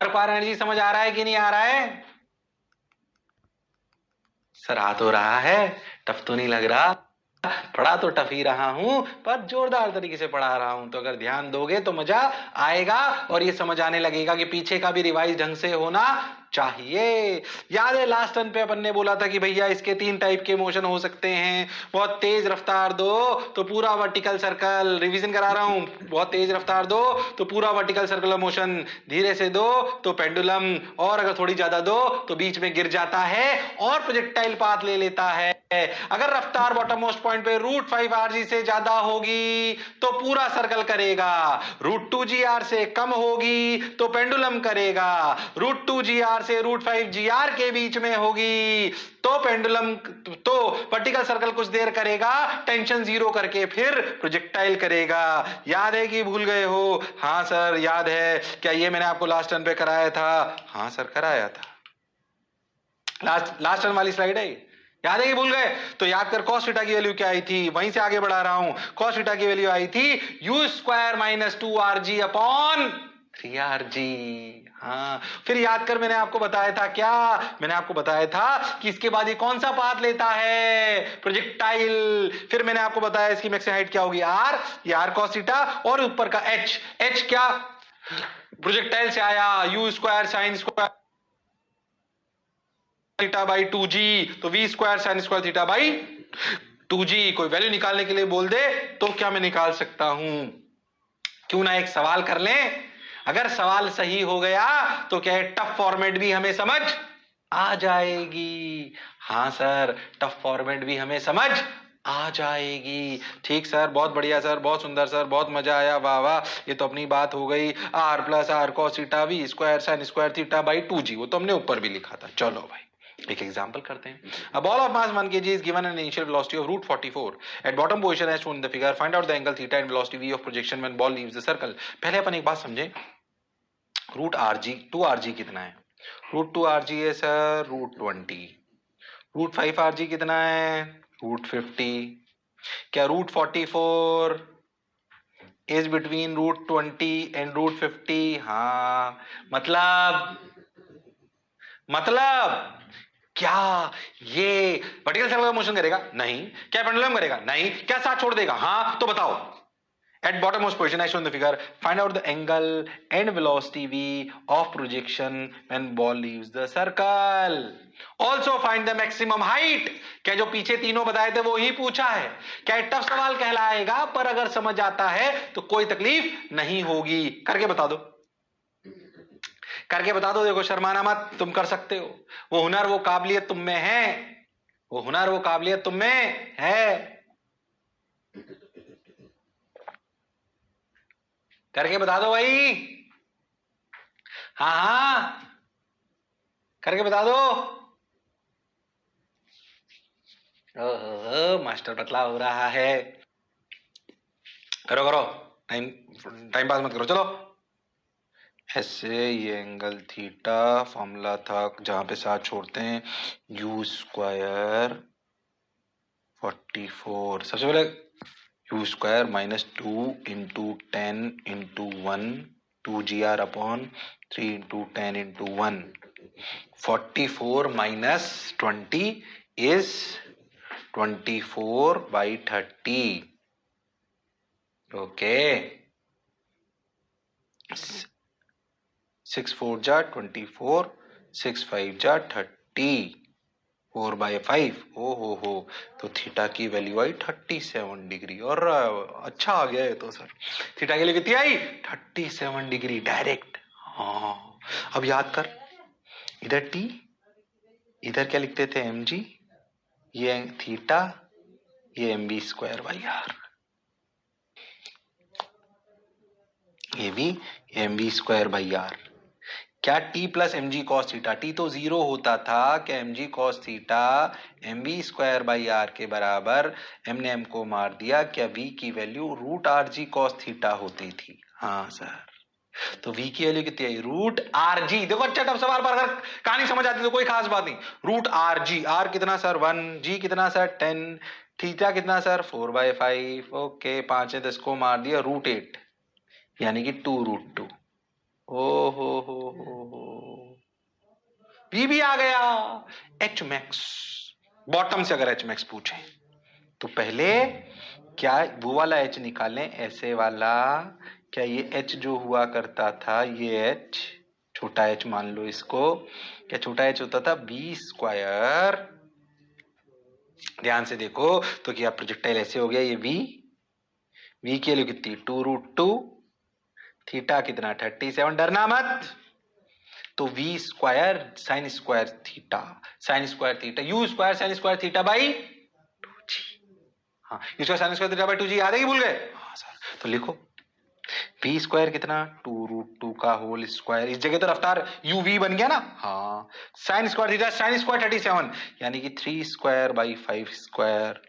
पारायण जी समझ आ रहा है कि नहीं आ रहा है? सर आ तो रहा है, टफ तो नहीं लग रहा। पढ़ा तो टफ ही रहा हूं पर जोरदार तरीके से पढ़ा रहा हूं, तो अगर ध्यान दोगे तो मजा आएगा और ये समझ आने लगेगा कि पीछे का भी रिवाइज ढंग से होना चाहिए। याद है लास्ट टर्न पे अपन ने बोला था कि भैया इसके 3 टाइप के मोशन हो सकते हैं। बहुत तेज रफ्तार दो तो पूरा वर्टिकल सर्कल, रिवीजन करा रहा हूं, बहुत तेज रफ्तार दो तो पूरा वर्टिकल सर्कुलर मोशन, धीरे से दो तो पेंडुलम, और अगर थोड़ी ज्यादा दो तो बीच में गिर जाता है और प्रोजेक्टाइल पाथ ले लेता है। अगर रफ्तार बॉटम मोस्ट पॉइंट पे √5 rg से ज्यादा होगी तो पूरा सर्कल करेगा, √2 gr से कम होगी तो पेंडुलम करेगा, √2 gr से √5 gr के बीच में होगी तो पेंडुलम, तो वर्टिकल सर्कल कुछ देर करेगा, टेंशन 0 करके फिर प्रोजेक्टाइल करेगा। याद है कि भूल गए हो? हाँ सर याद है। क्या ये मैंने आपको लास्ट टर्न पे कराया था? हाँ सर कराया था। लास्ट टर्न वाली स्लाइड है, याद है कि भूल गए? तो याद कर cos थीटा की वैल्यू क्या आई थी, वहीं से आगे बढ़ा रहा हूं। cos थीटा की वैल्यू आई थी u² - 2rg अपॉन 3rg। हाँ फिर याद कर, मैंने आपको बताया था क्या? मैंने आपको बताया था कि इसके बाद ये कौन सा पाथ लेता है, प्रोजेक्टाइल। फिर मैंने आपको बताया इसकी मैक्सिमम हाइट क्या होगी, r, ये r cos थीटा, और ऊपर का h क्या प्रोजेक्टाइल से आया, u² sin² theta by 2g, तो v² sin² theta by 2g। कोई वैल्यू निकालने के लिए बोल दे तो क्या मैं निकाल सकता हूं? क्यों ना एक सवाल कर लें? अगर सवाल सही हो गया तो क्या टफ फॉर्मेट भी हमें समझ आ जाएगी? हाँ सर, टफ फॉर्मेट भी हमें समझ आ जाएगी। ठीक सर, बहुत बढ़िया सर, बहुत सुंदर सर, बहुत मजा आया, वाह वाह। ये तो अपनी बात हो गई, r+r cos theta v² sin² theta by 2g, वो तो हमने ऊपर भी लिखा था। चलो भाई एक एग्जांपल करते हैं। A ball of mass 1 kg is given an initial velocity of √44 at bottom position as shown in the figure. Find out the angle theta and velocity v of projection when ball leaves the circle. पहले अपन एक बात समझे, √rg 2rg कितना है? √2rg है sir √20। √5rg कितना है? √50। क्या √44 is between √20 and √50? हाँ, मतलब क्या ये वर्टिकल सर्कुलर मोशन करेगा? नहीं। क्या पेंडुलम करेगा? नहीं। क्या साथ छोड़ देगा? हाँ। तो बताओ, at bottom most position as shown in the figure, find out the angle and velocity v of projection when ball leaves the circle. Also find the maximum height. क्या जो पीछे तीनों बताए थे वो ही पूछा है? क्या टफ सवाल कहलाएगा, पर अगर समझ आता है तो कोई तकलीफ नहीं होगी। करके बता दो, करके बता दो। देखो शर्माना मत, तुम कर सकते हो। वो हुनर वो काबिलियत तुम में है, वो हुनर वो काबिलियत तुम में है। करके बता दो भाई। हाँ हाँ, करके बता दो। ओहो, मास्टर पतला हो रहा है। करो करो, टाइम टाइम पास मत करो, चलो। ऐसे ये एंगल थीटा फॉर्मूला था जहां पे साथ छोड़ते हैं, u² 44। सबसे पहले u² - 2 × 10 × 1 2gr upon 3 × 10 × 1। 44 - 20 is 24/30। Okay, 6 4 जा 24, 6 5 जा 30, 4/5। ओ हो, तो थीटा की वैल्यू आई 37 डिग्री। और अच्छा आ गया है तो सर, थीटा की वैल्यू कितनी आई? 37 डिग्री डायरेक्ट। हाँ अब याद कर, इधर टी, इधर क्या लिखते थे mg, ये थीटा, ये mv²/r, ये भी mv²/r। क्या t plus mg cos theta, t तो 0 होता था, क्या mg cos थीटा mv²/r के बराबर, हमने m को मार दिया, क्या v की वैल्यू √rg cos थीटा होती थी? हाँ सर, तो v की वैल्यू कितनी आई? √rg। देखो अच्छा टफ सवाल पर अगर कहानी समझ आती तो कोई खास बात नहीं। √rg, r कितना सर 1, g कितना सर 10, थीटा कितना सर 4/5। ओके, 5 ने 10 को मार दिया √8, यानी कि 2√2। ओ हो वी भी आ गया। एच मैक्स, बॉटम से अगर एच मैक्स पूछे तो पहले क्या वो वाला एच निकालें, ऐसे वाला। क्या ये एच जो हुआ करता था, ये एच छोटा एच मान लो इसको, क्या छोटा एच होता था बी स्क्वायर। ध्यान से देखो तो क्या प्रोजेक्टाइल ऐसे हो गया, ये वी, वी की वैल्यू कितनी 2√2, थीटा कितना 37, डरना मत। तो we square sine square theta, sine square theta u square sine square theta by 2g। हाँ, u square sine square theta by 2g याद है कि भूल गए? हाँ सर, तो लिखो वी स्क्वायर कितना 2√2 का होल स्क्वायर, इस जगह तो रफ्तार यू वी बन गया ना। हाँ, sign square theta sine square 37 यानी कि 3 स्क्वायर बाई 5 स्क्वायर,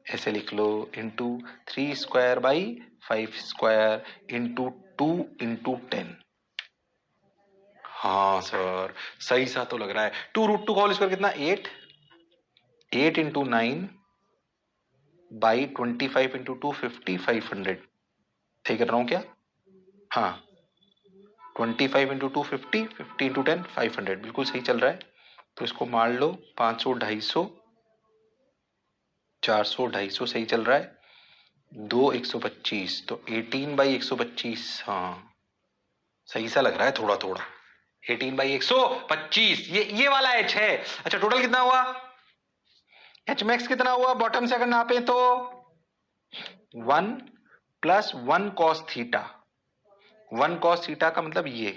ऐसे लिख लो, into 3 square by 5 square into 2 into 10। हाँ सर, सही सा तो लग रहा है। 2√2 का होल स्क्वायर कितना 8, 8 इंटू 9 बाई 25 इंटू 2 50, 500। सही कर रहा हूं क्या? हाँ, 25 इंटू 2 50, 50 इंटू 10 500, बिल्कुल सही चल रहा है। तो इसको मार लो, 500 250, 400 250 सही चल रहा है। 2 125 तो 18 बाई 125। हाँ, सही सा लग रहा है थोड़ा थोड़ा। 18 बाई 125 ये वाला एच है। अच्छा, टोटल कितना हुआ? एच मैक्स कितना हुआ बॉटम से अगर नापे तो 1 plus 1 cos theta. 1 cos theta का मतलब ये,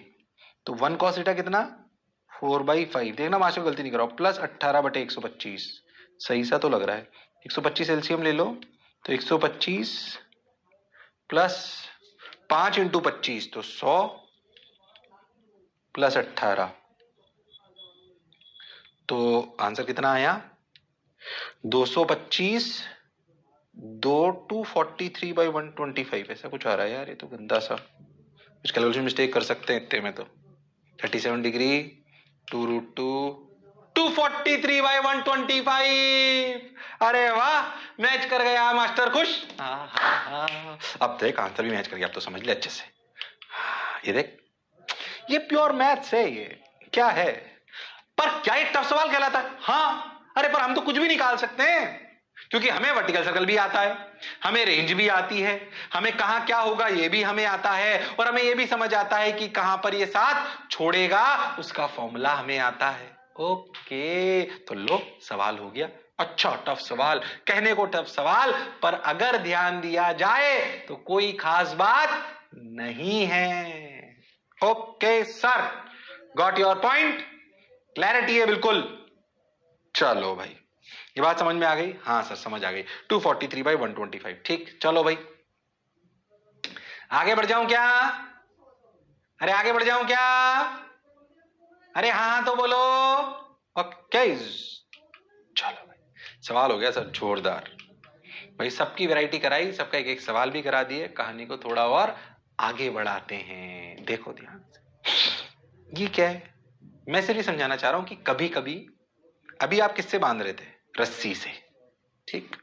तो 1 कॉस थीटा कितना 4/5। देखना मास्टर गलती नहीं कराओ, प्लस 18/125। सही सा तो लग रहा है। 125 एलसीएम ले लो तो 125 प्लस 5 इंटू 25 तो 100 प्लस 18, तो आंसर कितना आया 225। 2/243/125 ऐसा कुछ आ रहा है यार, ये तो गंदा सा। कुछ कैलकुलेशन मिस्टेक कर सकते हैं इतने में तो। 37 डिग्री 2√2 243/125। अरे वाह, मैच कर गया मास्टर, खुश। अब देख आंसर भी मैच कर गया, अब तो समझ ले अच्छे से। ये देख, ये प्योर मैथ्स है, ये क्या है। पर क्या ये टफ सवाल कहलाता है? हाँ, अरे पर हम तो कुछ भी निकाल सकते हैं, क्योंकि हमें वर्टिकल सर्कल भी आता है, हमें रेंज भी आती है, हमें कहां क्या होगा ये भी हमें आता है, और हमें ये भी समझ आता है कि कहां पर ये साथ छोड़ेगा, उसका फॉर्मूला हमें आता है। ओके, तो लो सवाल हो गया। अच्छा, टफ सवाल कहने को टफ सवाल, पर अगर ध्यान दिया जाए तो कोई खास बात नहीं है। Okay sir, got your point, clarity है बिल्कुल। चलो भाई, ये बात समझ में आ गई? हाँ सर समझ आ गई। 243/125। ठीक, चलो भाई आगे बढ़ जाऊं क्या? अरे आगे बढ़ जाऊं क्या? अरे हाँ हाँ तो बोलो। ओके, चलो भाई, सवाल हो गया सर जोरदार। भाई सबकी वैरायटी कराई, सबका एक एक सवाल भी करा दिए, कहानी को थोड़ा और आगे बढ़ाते हैं। देखो ध्यान से, ये क्या है, मैं सिर्फ ये समझाना चाह रहा हूं कि कभी कभी, अभी आप किससे बांध रहे थे? रस्सी से, ठीक,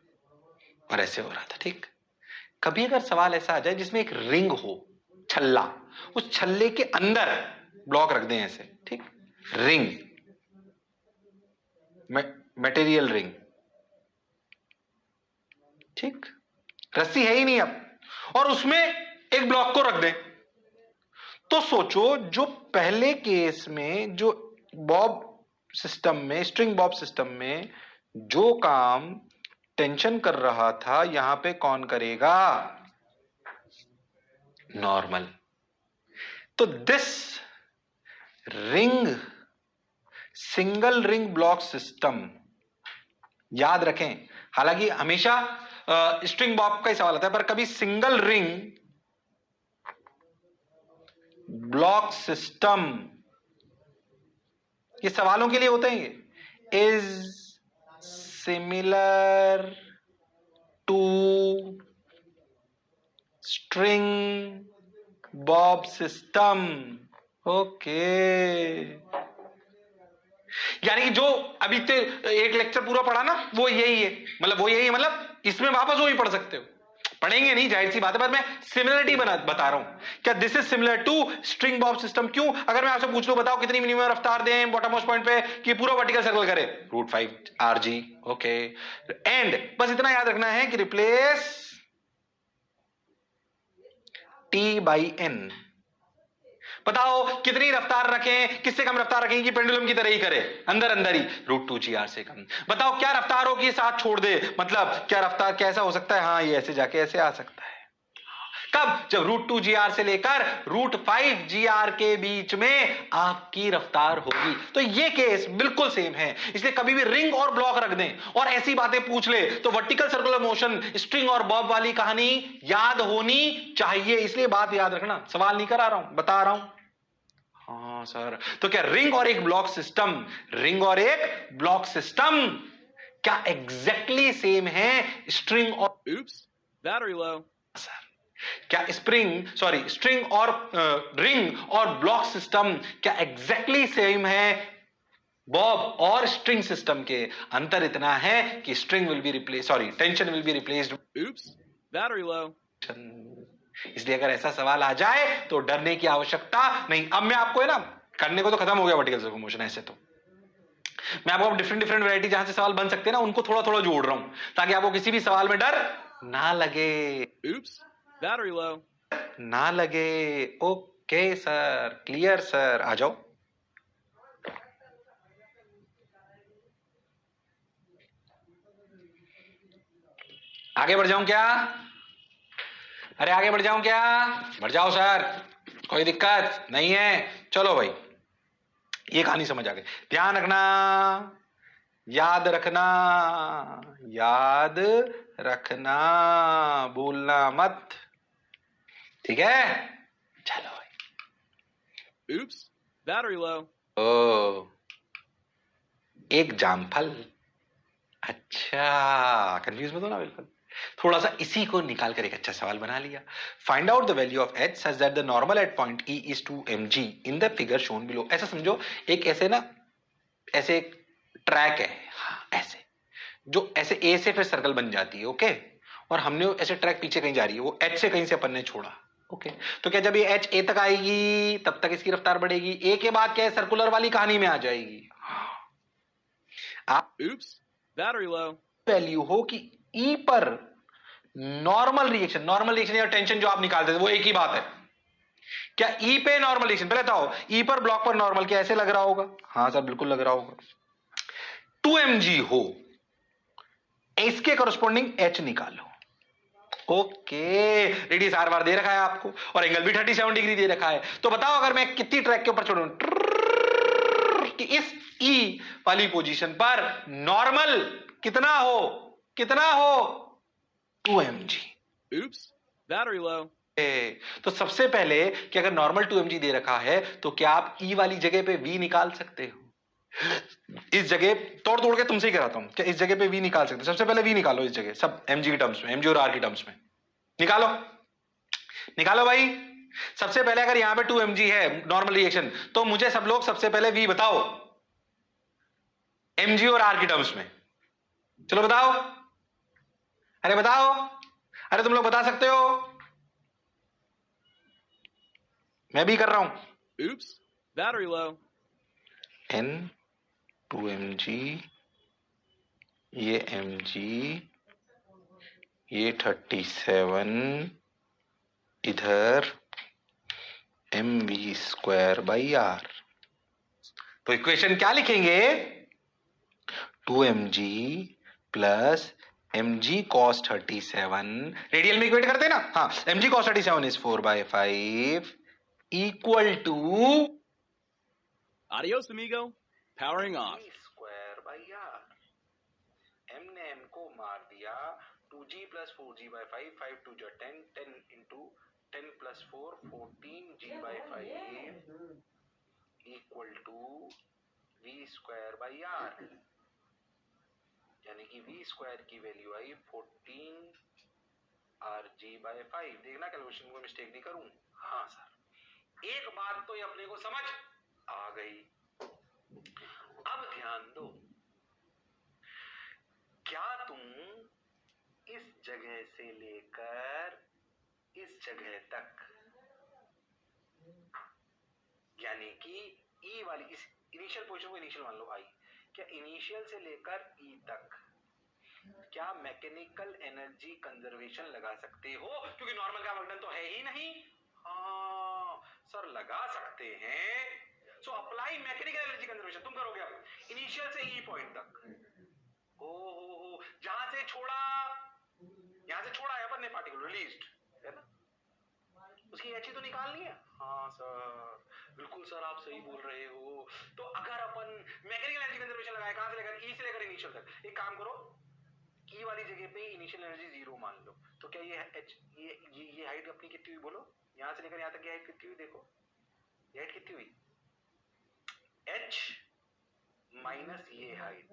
और ऐसे हो रहा था, ठीक। कभी अगर सवाल ऐसा आ जाए जिसमें एक रिंग हो, छल्ला, उस छल्ले के अंदर ब्लॉक रख दें ऐसे, ठीक, रिंग, मटेरियल रिंग, ठीक, रस्सी है ही नहीं अब, और उसमें एक ब्लॉक को रख दें, तो सोचो जो पहले केस में जो बॉब सिस्टम में, स्ट्रिंग बॉब सिस्टम में जो काम टेंशन कर रहा था, यहां पे कौन करेगा? नॉर्मल। तो this ring, single ring block system, याद रखें, हालांकि हमेशा स्ट्रिंग बॉब का ही सवाल आता है, पर कभी सिंगल रिंग ब्लॉक सिस्टम, ये सवालों के लिए होते हैं, ये is similar to string bob system. Okay, यानी कि जो अभी एक लेक्चर पूरा पढ़ा ना, वो यही है, मतलब वो यही है, मतलब इसमें वापस वो ही पढ़ सकते हो। पढ़ेंगे नहीं, जाहिर सी बात है, पर मैं सिमिलरिटी बता रहा हूं। क्या this is similar to string bob system? क्यों? अगर मैं आपसे पूछ लूं बताओ कितनी मिनिमम रफ्तार दें बॉटम मोस्ट पॉइंट पे कि पूरा वर्टिकल सर्कल करे, √5 rg। ओके, एंड बस इतना याद रखना है कि रिप्लेस T/n। बताओ कितनी रफ्तार रखें, किससे कम रफ्तार रखें कि पेंडुलम की तरह ही करे, अंदर अंदर ही, √2gr से कम। बताओ क्या रफ्तार हो कि साथ छोड़ दे, मतलब क्या रफ्तार कैसा हो सकता है? हाँ, ये ऐसे जाके ऐसे आ सकता है। कब? जब √2gr से लेकर √5gr के बीच में आपकी रफ्तार होगी। तो ये केस बिल्कुल सेम है, इसलिए कभी भी रिंग और ब्लॉक रख दें और ऐसी बातें पूछ ले तो वर्टिकल सर्कुलर मोशन स्ट्रिंग और बॉब वाली कहानी याद होनी चाहिए। इसलिए बात याद रखना, सवाल नहीं करा रहा हूं, बता रहा हूं। हाँ सर, तो क्या रिंग और एक ब्लॉक सिस्टम, रिंग और एक ब्लॉक सिस्टम क्या एग्जैक्टली सेम है स्ट्रिंग और Battery low. सर, क्या स्ट्रिंग और रिंग और ब्लॉक सिस्टम क्या एग्जैक्टली सेम है बॉब और स्ट्रिंग सिस्टम के? अंतर इतना है कि string will be replace, tension will be replaced. Battery low. इसलिए अगर ऐसा सवाल आ जाए तो डरने की आवश्यकता नहीं। अब मैं आपको है ना, करने को तो खत्म हो गया वर्टिकल सर्कुलर मोशन, ऐसे तो मैं आपको डिफरेंट वैरायटी जहां से सवाल बन सकते हैं ना, उनको थोड़ा थोड़ा जोड़ रहा हूं ताकि आपको किसी भी सवाल में डर ना लगे। Battery low. ना लगे। ओके सर, क्लियर सर, आ जाओ। आगे बढ़ जाऊं क्या? अरे आगे बढ़ जाऊं क्या? बढ़ जाओ सर, कोई दिक्कत नहीं है। चलो भाई, ये कहानी समझ आ गई। ध्यान रखना, याद रखना, याद रखना, भूलना मत, ठीक है? चलो भाई। Battery low. ओ, एक जामफल। अच्छा, कंफ्यूज मत होना बिल्कुल। थोड़ा सा इसी को निकाल कर एक अच्छा सवाल बना लिया। Find out the value of h such that the normal at point E is two mg in the figure shown below. ऐसा समझो, एक ऐसे ना, ऐसे एक ट्रैक है, हाँ, ऐसे जो ऐसे ए से फिर सर्कल बन जाती है, ओके, और हमने ऐसे ट्रैक पीछे कहीं जा रही है, वो एच से कहीं से अपन ने छोड़ा, ओके। तो क्या जब ये एच ए तक आएगी तब तक इसकी रफ्तार बढ़ेगी, ए के बाद क्या है, सर्कुलर वाली कहानी में आ जाएगी। आप Battery low. वैल्यू हो कि ई पर नॉर्मल रिएक्शन या टेंशन जो आप निकालते थे वो एक ही बात है। क्या ई पे नॉर्मल रिएक्शन, पहले बताओ, ई पर ब्लॉक पर नॉर्मल क्या ऐसे लग रहा होगा? हाँ सर, बिल्कुल लग रहा होगा। 2mg हो, इसके करस्पॉन्डिंग एच निकालो। ओके, रेडियस आर बार दे रखा है आपको और एंगल भी 37 डिग्री दे रखा है। तो बताओ अगर मैं कितनी ट्रैक के ऊपर छोड़ूं कि इस ई वाली पोजीशन पर नॉर्मल कितना हो, कितना हो? 2mg। Battery low. तो सबसे पहले कि अगर नॉर्मल 2mg दे रखा है तो क्या आप ई वाली जगह पे v निकाल सकते हो? इस जगह तोड़ तोड़ के तुमसे ही कराता हूं, क्या इस जगह पे v निकाल सकते हो? सबसे पहले v निकालो इस जगह, सब mg की टर्म्स में, mg और r की टर्म्स में निकालो, निकालो भाई। सबसे पहले अगर यहां पे 2mg है नॉर्मल रिएक्शन, तो मुझे सब लोग सबसे पहले v बताओ mg और r की टर्म्स में। चलो बताओ, अरे बताओ, अरे तुम लोग बता सकते हो, मैं भी कर रहा हूं। Battery low. n 2mg, ये mg, ये 37, इधर mv²/r। तो इक्वेशन क्या लिखेंगे? 2mg plus mg cos 37, radial में इक्वेट करते हैं ना, हाँ, mg cos 37 is 4/5 equal to Adios, amigo. Powering off. v²/r। m ने m को मार दिया, 2g प्लस 4g/5, 5 2 जा 10, 10 into 10 plus 4, 14g/5 equal to v²/r, यानी कि v² की वैल्यू आई 14 rg/5। देखना कैलकुलेशन में मिस्टेक नहीं करूं। हाँ सर, एक बात तो ये अपने को समझ आ गई। अब ध्यान दो, क्या तुम इस जगह से लेकर इस जगह तक, यानी कि ई वाली इस इनिशियल पोजीशन को इनिशियल मान लो आई, क्या इनिशियल से लेकर ई तक क्या मैकेनिकल एनर्जी कंजर्वेशन लगा सकते हो? क्योंकि नॉर्मल का वर्क डन तो है ही नहीं। हाँ सर लगा सकते हैं। So apply mechanical energy conservation तुम करोगे अब इनिशियल से ई पॉइंट तक। हो जहां से छोड़ा, यहां से छोड़ा है अपन ने पार्टिकल रिलीज्ड है ना, उसकी एच तो निकालनी है। हाँ सर बिल्कुल सर आप सही बोल रहे हो। तो अगर अपन मैकेनिकल एनर्जी कंजर्वेशन लगाए कहां से लेकर ई से लेकर इनिशियल तक, एक काम करो ई वाली जगह पे इनिशियल एनर्जी 0 मान लो, तो क्या ये एच ये हाइट अपनी कितनी हुई बोलो? यहां से लेकर यहां तक की हाइट कितनी हुई? देखो ये हाइट कितनी हुई, एच माइनस ये हाइट,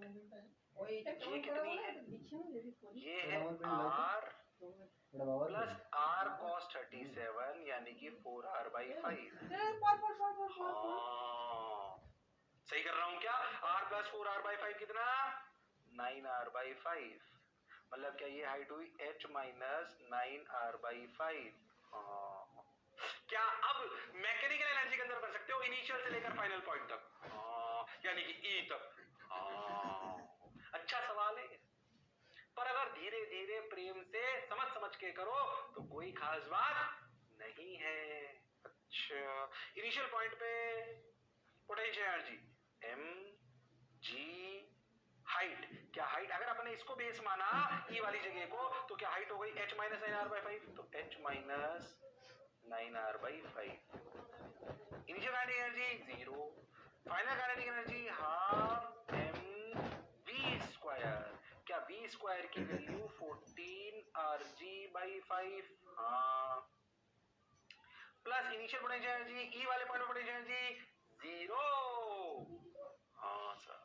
ये कितनी है? ये है आर प्लस आर कॉस 37 यानी कि 4r/5। सही कर रहा हूं क्या? r प्लस 4r/5 कितना? 9r/5। मतलब क्या ये हाइट हुई h माइनस 9r/5। क्या अब मैकेनिकल एनर्जी कंजर्व कर सकते हो इनिशियल से लेकर फाइनल पॉइंट तक, यानी कि ई तक। अच्छा सवाल है, पर अगर धीरे धीरे प्रेम से समझ के करो तो कोई खास बात नहीं है। अच्छा इनिशियल पॉइंट पे potential energy m g height, क्या हाइट अगर अपने इसको बेस माना ई वाली जगह को, तो क्या हाइट हो गई h माइनस 9r/5, तो h minus 9r/5। Initial kinetic energy 0, final kinetic energy half mv²। क्या v स्क्वायर की वैल्यू 14rg/5, हाँ, plus initial potential energy E वाले पॉइंट पर पोटेंशियल एनर्जी 0। हाँ सर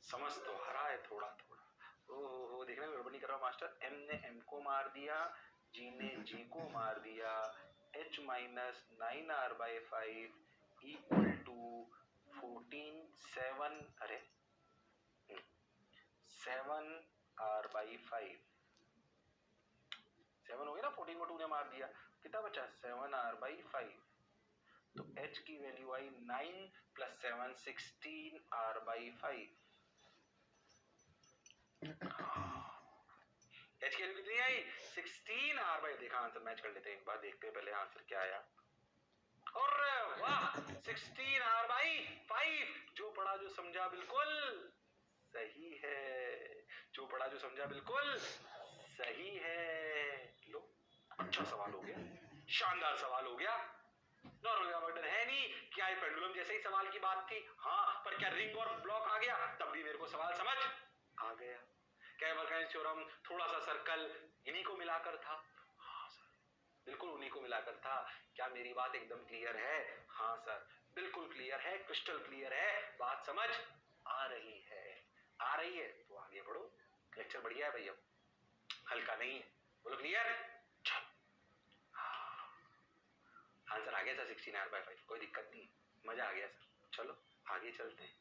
समझ तो आ रहा है थोड़ा थोड़ा। ओहो देखने में गड़बड़ नहीं कर रहा मास्टर। m ने m को मार दिया, g ने g को मार दिया, h minus 9r/5 equal to 14 अरे 7r/5। 7 हो गया ना, 14 को 2 ने मार दिया, कितना बचा 7r/5। तो h की वैल्यू आई 9 प्लस 7 16r/5। एच की वैल्यू कितनी आई 16r/5। देखा आंसर मैच कर लेते हैं एक बार, देखते हैं पहले आंसर क्या आया। और वाह 16r/5। जो पढ़ा जो समझा बिल्कुल सही है, जो पढ़ा जो समझा बिल्कुल सही है। लो अच्छा सवाल हो गया, शानदार सवाल हो गया। नॉर्मल का बटन है नहीं, क्या ये पेंडुलम जैसे ही सवाल की बात थी? हाँ, पर क्या रिंग और ब्लॉक आ गया तब भी मेरे को सवाल समझ आ गया। क्या वर्काइंस थ्योरम थोड़ा सा सर्कल इन्हीं को मिलाकर था? हाँ सर बिल्कुल उन्हीं को मिलाकर था। क्या मेरी बात एकदम क्लियर है? हाँ सर बिल्कुल क्लियर है, क्रिस्टल क्लियर है, बात समझ आ रही है। आ रही है तो आगे बढ़ो, लेक्चर बढ़िया है भैया, हल्का नहीं है। बोलो क्लियर? चल आंसर आ गया सर 16r/5, कोई दिक्कत नहीं, मजा आ गया सर। चलो आगे चलते हैं,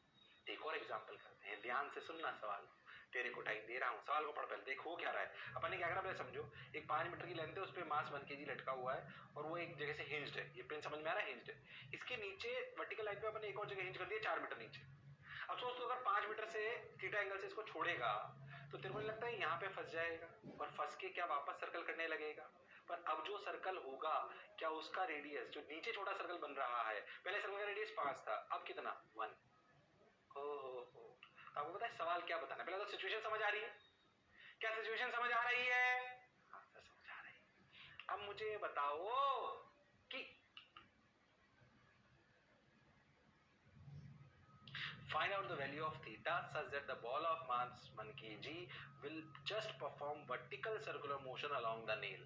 एक और एग्जांपल करते हैं। ध्यान से सुनना सवाल, तेरे को टाइम दे रहा हूँ, सवाल को पढ़ पहले, देखो क्या रहा है। अपन ने क्या करा पहले समझो। एक 5 मीटर की लेंथ है, उस पर मास 1 kg लटका हुआ है और वो एक जगह से हिंज्ड है। ये पेन समझ में आ रहा है? हिंज्ड है। इसके नीचे वर्टिकल लाइन पे अपन ने एक और जगह हिंज कर दिया 4 मीटर नीचे। अब सोच तो अगर 5 मीटर से थीटा एंगल से इसको छोड़ेगा तो तेरे को लगता है यहाँ पे फंस जाएगा और फंस के क्या वापस सर्कल करने लगेगा। पर अब जो सर्कल होगा क्या उसका रेडियस, जो नीचे छोटा सर्कल बन रहा है, पहले सर्कल का रेडियस 5 था, अब कितना 1। हो आपको पता है सवाल क्या बताना? पहले तो सिचुएशन समझ आ रही है? क्या सिचुएशन समझ आ रही है? हाँ सर समझ आ रही है। अब मुझे बताओ कि find out the value of theta such that the ball of mass 1 kg will just perform vertical circular motion along the nail।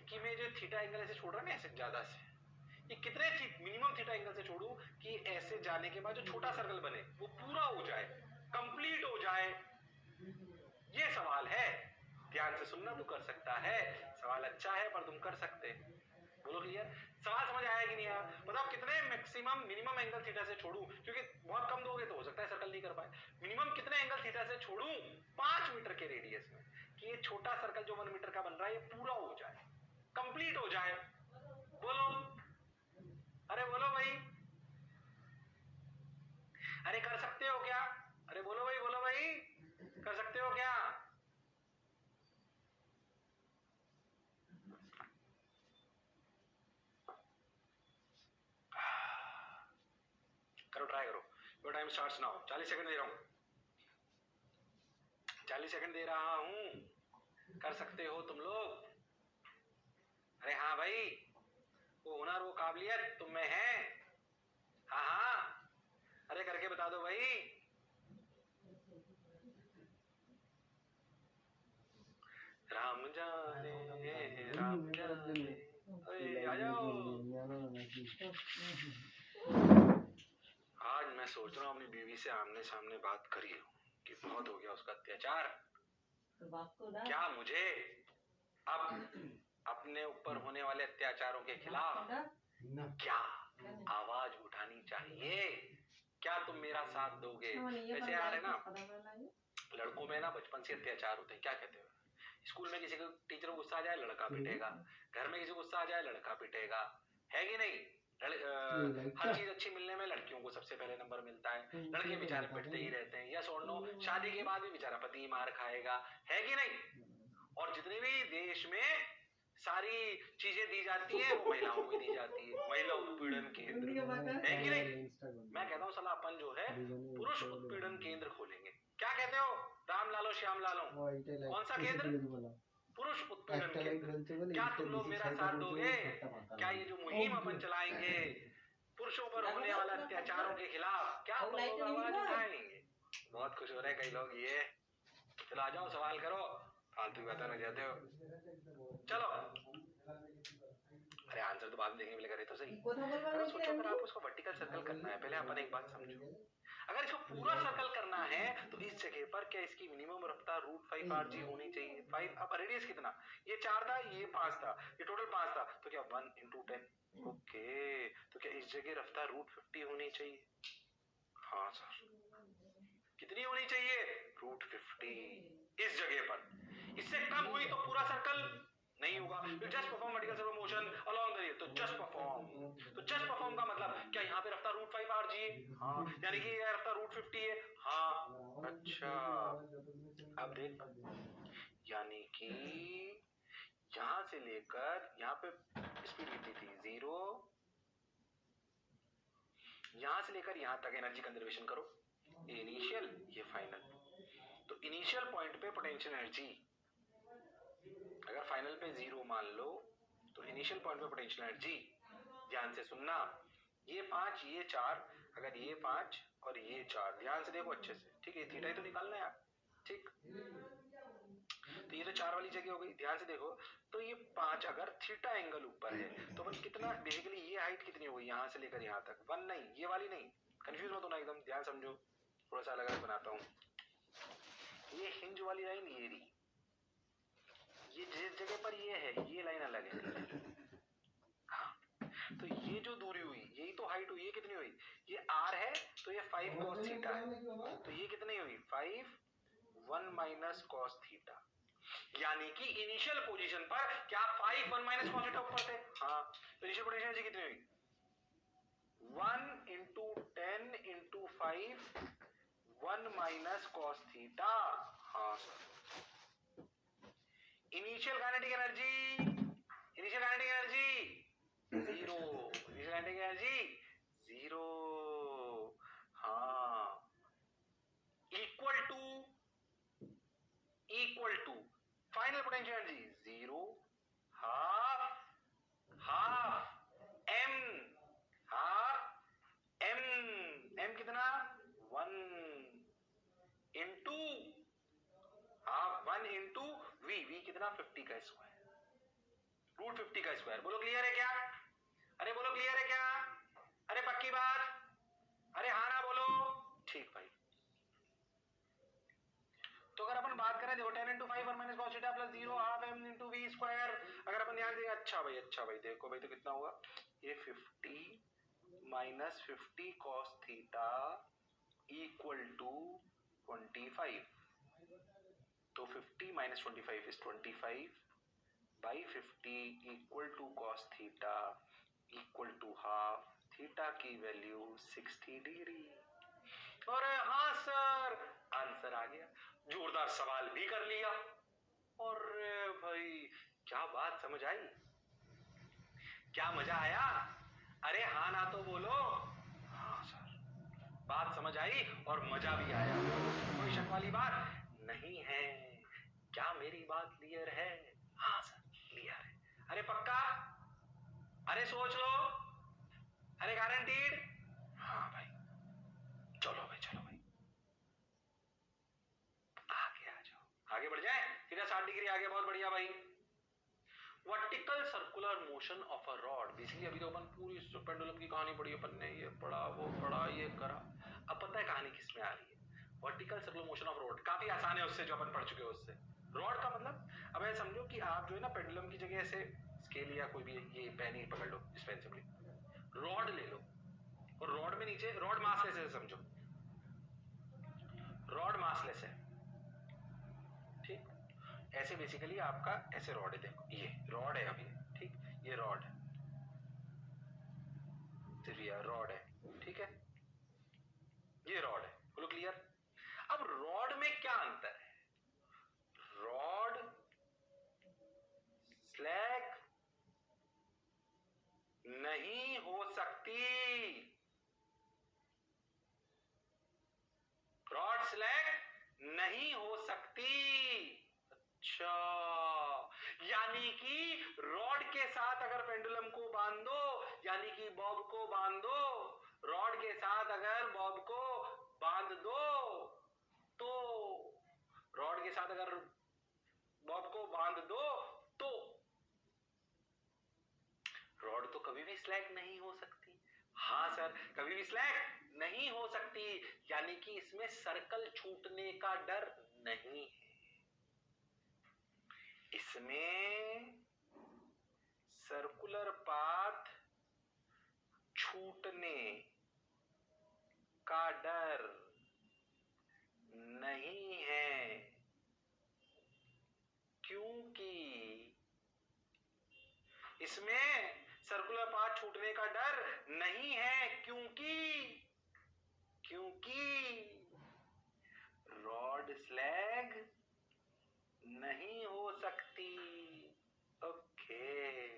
कि मैं जो थीटा एंगल ऐसे छोड़ रहा ना ऐसे ज्यादा से, ये कितने मिनिमम थीटा एंगल से छोड़ू कि ऐसे जाने के बाद जो छोटा सर्कल बने वो पूरा हो जाए, कंप्लीट हो जाए। ये सवाल है, ध्यान से सुनना, तू कर सकता है। सवाल अच्छा है पर तुम कर सकते। बोलो क्लियर? सवाल समझ आया कि नहीं आया? बताओ कितने मैक्सिमम मिनिमम एंगल थीटा से छोड़ू, क्योंकि बहुत कम दोगे तो हो सकता है सर्कल नहीं कर पाए। मिनिमम कितने एंगल थीटा से छोड़ू 5 मीटर के रेडियस में। कि ये छोटा सर्कल जो 1 मीटर का बन रहा है ये पूरा हो जाए, कंप्लीट हो जाए। बोलो, अरे बोलो भाई, अरे कर सकते हो क्या? अरे बोलो भाई, बोलो भाई, कर सकते हो क्या? करो, ट्राई करो। Your time starts now. 40 second दे रहा हूं, 40 सेकंड दे रहा हूं। कर सकते हो तुम लोग। अरे हाँ भाई, वो हुनर, वो काबिलियत तुम में है। हाँ हाँ, अरे करके बता दो भाई। राम जाने, राम जाने, अरे आ जाओ। आज मैं सोच रहा हूँ अपनी बीवी से आमने सामने बात करी लूं कि बहुत हो गया उसका अत्याचार। क्या मुझे अब अपने ऊपर होने वाले अत्याचारों के खिलाफ क्या आवाज उठानी चाहिए? क्या तुम मेरा साथ दोगे? वैसे यार है ना, लड़कों में ना बचपन से अत्याचार होते हैं। क्या कहते हो? स्कूल में किसी को टीचर को गुस्सा आ जाए लड़का पिटेगा, घर में किसी को गुस्सा आ जाए लड़का पिटेगा, है कि नहीं? हर चीज अच्छी मिलने में लड़कियों को सबसे पहले नंबर मिलता है, लड़के बेचारे पिटते ही रहते हैं। यस और नो? शादी के बाद भी बेचारा पति मार खाएगा, है कि नहीं? और जितने भी देश में सारी चीजें दी जाती है वो महिलाओं को दी जाती है। महिला उत्पीड़न केंद्र, है कि नहीं? मैं कहता हूँ साला अपन जो है पुरुष उत्पीड़न केंद्र खोलेंगे। क्या कहते हो राम लालो श्याम लालो? कौन सा केंद्र? पुरुष उत्पीड़न केंद्र। क्या तुम लोग मेरा साथ दोगे? क्या ये जो मुहिम अपन चलाएंगे पुरुषों पर होने वाला अत्याचारों के खिलाफ, क्या तुम लोग आवाज उठाएंगे? बहुत खुश हो रहे हैं कई लोग। ये चलो आ जाओ, सवाल करो, फालतू बातें न जाते हो। चलो, अरे आंसर तो बाद में देखेंगे, पहले करे तो सही। अगर सोचो अगर आपको इसको वर्टिकल सर्कल करना है, पहले अपन एक बात समझो, अगर इसको पूरा सर्कल करना है तो इस जगह पर क्या इसकी मिनिमम रफ्तार √5 RG होनी चाहिए? 5। अब रेडियस कितना? ये 4 था, ये 5 था, ये टोटल 5 था, तो क्या 1 × 10? ओके, तो क्या इस जगह रफ्तार √50 होनी चाहिए? हाँ सर। कितनी होनी चाहिए? √50 इस जगह पर। इससे कम हुई तो पूरा सर्कल नहीं होगा। You just perform vertical circular motion along the, तो जस्ट परफॉर्म। तो जस्ट परफॉर्म का मतलब क्या यहाँ पे रफ्तार √5 RG है? हाँ, यानी कि ये रफ्तार √50 है। हाँ, अच्छा, अब देख, यानी कि यहां से लेकर यहां पे स्पीड कितनी थी? 0। यहां से लेकर यहां तक एनर्जी कंजर्वेशन करो, ये इनिशियल, ये फाइनल। तो इनिशियल पॉइंट पे पोटेंशियल एनर्जी अगर फाइनल पे 0 मान लो, तो इनिशियल पॉइंट पे पोटेंशियल एनर्जी, ध्यान से सुनना, ये 5 ये 4, अगर ये 5 और ये 4, ध्यान से देखो अच्छे से, ठीक है? थीटा ही तो निकालना है यार, ठीक? तो ये तो 4 वाली जगह हो गई, ध्यान से देखो। तो ये 5 अगर थीटा एंगल ऊपर है तो अपन कितना, बेसिकली ये हाइट कितनी हो गई यहां से लेकर यहां तक? 1 नहीं, ये वाली नहीं, कंफ्यूज मत होना एकदम, ध्यान समझो, थोड़ा सा अलग अलग बनाता हूँ। ये हिंज वाली लाइन ये रही, ये जिस जगह पर ये है ये लाइन अलग है। हाँ, तो ये जो दूरी हुई यही तो हाइट हुई, ये कितनी हुई? ये r है तो ये 5 cos थीटा है, तो ये कितनी हुई? 5 1 - cos थीटा। यानी कि इनिशियल पोजीशन पर क्या 5 1 - cos थीटा ऊपर थे? हाँ, तो इनिशियल पोजीशन कितनी हुई? 1 × 10 × 5 1 - cos थीटा। हाँ sir. Initial kinetic energy, initial kinetic energy 0, initial kinetic energy 0। हाँ, equal to final potential energy 0, half m, half m कितना? 1 इंटू हाफ 1 इंटू v कितना? 50 का स्क्वायर, √50 का स्क्वायर। बोलो क्लियर है क्या? अरे बोलो क्लियर है क्या? अरे पक्की बात? अरे हाँ ना बोलो। ठीक भाई, तो अगर अपन बात करें देखो 10 × 5 1 - cos theta plus 0 half m × v square, अगर अपन ध्यान देंगे, अच्छा भाई देखो भाई, तो कितना होगा ये? 50 - 50 cos थीटा इक्वल टू 25। तो 50 minus 25 is 25 by 50 equal to cos theta equal to half, theta की वैल्यू 60 डिग्री। और हाँ सर, आंसर आ गया, जोरदार सवाल भी कर लिया। और भाई क्या बात समझ आई, क्या मजा आया? अरे हाँ ना तो बोलो। हाँ सर, बात समझ आई और मजा भी आया, कोई शक वाली बात नहीं है। क्या मेरी बात क्लियर है? हाँ सर क्लियर है। अरे पक्का? अरे सोच लो, अरे गारंटीड? हाँ भाई, चलो भाई चलो भाई, आगे आ जाओ, आगे बढ़ जाए। सीधा 60 डिग्री आगे, बहुत बढ़िया भाई। Vertical circular motion of a rod, basically अभी तो अपन पूरी पेंडुलम की कहानी पढ़ी, अपन ने ये पढ़ा वो पढ़ा ये करा। अब पता है कहानी किस में आ रही है? Vertical circular motion of rod काफी आसान है उससे, जो अपन पढ़ चुके हैं उससे। रॉड का मतलब, अब ऐसे समझो कि आप जो है ना पेंडुलम की जगह ऐसे स्केल या कोई भी ये पेन ही पकड़ लो, इस पेन से रॉड ले लो, और रॉड में नीचे रॉड मासलेस है, समझो रॉड मासलेस है, ठीक? ऐसे बेसिकली आपका ऐसे रॉड है, देखो ये रॉड है अभी, ठीक? ये रॉड है, सिर्फ ये रॉड है, ठीक है? ये रॉड है, बोलो क्लियर? अब रॉड में क्या अंतर है? रॉड स्लैग नहीं हो सकती, रॉड स्लैग नहीं हो सकती। अच्छा, यानी कि रॉड के साथ अगर पेंडुलम को बांध दो, यानी कि बॉब को बांध दो, रॉड के साथ अगर बॉब को बांध दो, तो रॉड के साथ अगर बॉब को बांध दो तो रॉड तो कभी भी स्लैग नहीं हो सकती। हाँ सर, कभी भी स्लैग नहीं हो सकती, यानी कि इसमें सर्कल छूटने का डर नहीं है। इसमें सर्कुलर पाथ छूटने का डर नहीं है, क्योंकि इसमें सर्कुलर पाथ छूटने का डर नहीं है, क्योंकि रॉड स्लैग नहीं हो सकती। ओके,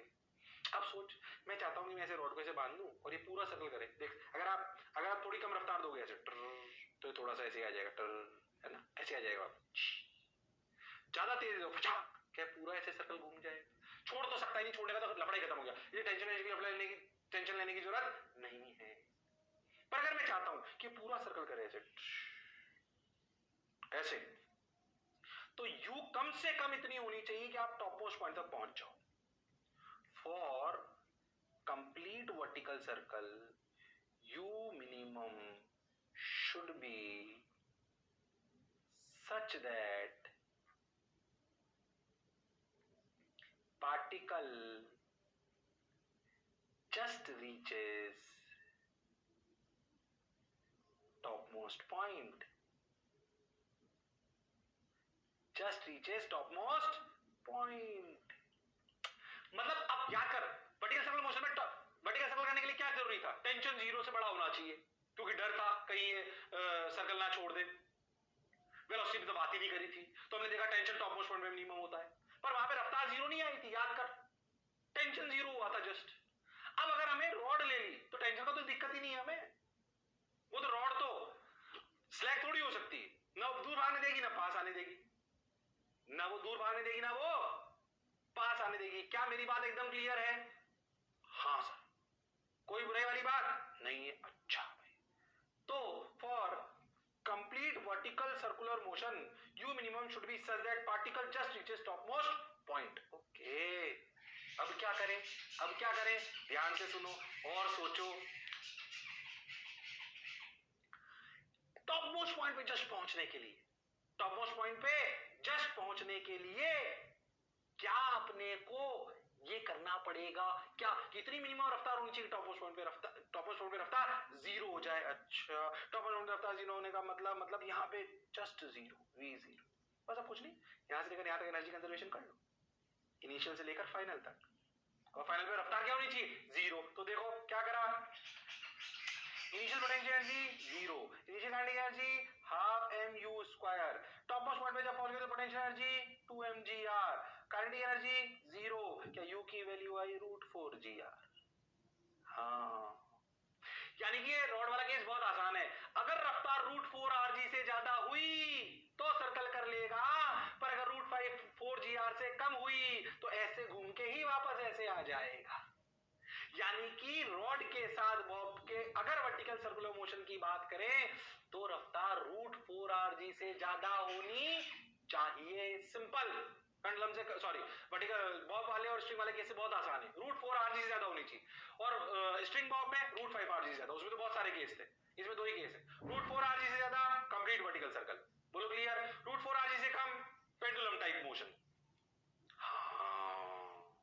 अब सोच, मैं चाहता हूं कि मैं ऐसे रॉड को ऐसे बांध दूं और ये पूरा सर्कल करे। देख, अगर आप थोड़ी कम रफ्तार दोगे ऐसे तो ये थोड़ा सा ऐसे आ जाएगा, है ना, ऐसे आ जाएगा। ज्यादा तेज दो, क्या पूरा ऐसे सर्कल घूम जाएगा? छोड़ तो सकता ही नहीं, छोड़ने का तो लफड़ा ही खत्म हो गया, ये टेंशन लेने की जरूरत नहीं है। पर अगर मैं चाहता हूं कि पूरा सर्कल करे ऐसे ऐसे, तो यू कम से कम इतनी होनी चाहिए कि आप टॉप मोस्ट पॉइंट तक पहुंच जाओ। For complete vertical circle, you minimum should be such that particle just reaches topmost point, just reaches topmost point। मतलब अब याद कर, वर्टिकल सर्कुलर मोशन में वर्टिकल सर्कल करने के लिए क्या जरूरी था? टेंशन जीरो से बड़ा होना चाहिए, क्योंकि डर था कहीं सर्कल ना छोड़ दे। वेलोसिटी तो बात ही नहीं करी थी, तो हमने देखा टेंशन टॉप मोस्ट पॉइंट में मिनिमम होता है, पर वहां पे रफ्तार जीरो नहीं आई थी, याद कर, टेंशन जीरो हुआ था जस्ट। अब अगर हमें रॉड ले ली तो टेंशन का तो दिक्कत ही नहीं है हमें, वो तो रॉड तो स्लैग थोड़ी हो सकती है, ना दूर भागने देगी ना पास आने देगी, ना वो दूर भागने देगी ना वो पास आने देगी। क्या मेरी बात एकदम क्लियर है? हाँ सर, कोई बुराई वाली बात नहीं है। अच्छा भाई, तो for complete vertical circular motion, u minimum should be such that particle just reaches topmost point। Okay, अब क्या करें, अब क्या करें? ध्यान से सुनो और सोचो। टॉप मोस्ट पॉइंट पे जस्ट पहुंचने के लिए, टॉप मोस्ट पॉइंट पे जस्ट पहुंचने के लिए क्या अपने को ये करना पड़ेगा? क्या कितनी मिनिमम रफ्तार होनी चाहिए टॉप मोस्ट पॉइंट पे? टॉप मोस्ट पॉइंट पे रफ्तार जीरो हो जाए। अच्छा, टॉप मोस्ट पॉइंट पे रफ्तार जीरो होने का मतलब यहाँ पे जस्ट जीरो, v0, बस अब कुछ नहीं, यहां से लेकर यहां तक एनर्जी कंजर्वेशन कर लो, इनिशियल से लेकर फाइनल तक। और फाइनल पे रफ्तार क्या होनी चाहिए, जीरो। तो देखो क्या करा, initial potential energy zero, initial kinetic energy half m u square, top most point पे जब पहुंच गए तो potential energy 2 mgr, kinetic energy zero, क्या यू की वैल्यू आई √4 gr। हाँ, यानी कि ये रॉड वाला केस बहुत आसान है, अगर रफ्तार √4 rg से ज्यादा हुई तो सर्कल कर लेगा, पर अगर √4 gr से कम हुई तो ऐसे घूम के ही वापस ऐसे आ जाएगा। यानी कि रॉड के साथ बॉब के अगर वर्टिकल सर्कुलर मोशन की बात करें तो रफ्तार √4 rg से ज्यादा होनी चाहिए। सिंपल, पेंडुलम से सॉरी वर्टिकल बॉब वाले और स्ट्रिंग वाले केस से बहुत आसान है, √4 rg से ज्यादा होनी चाहिए। और स्ट्रिंग बॉब में √5 rg से ज्यादा, उसमें तो बहुत सारे केस थे, इसमें दो ही केस है। √4 rg से ज्यादा कंप्लीट वर्टिकल सर्कल, बोलो क्लियर। √4 rg से कम पेंडुलम टाइप मोशन। हाँ,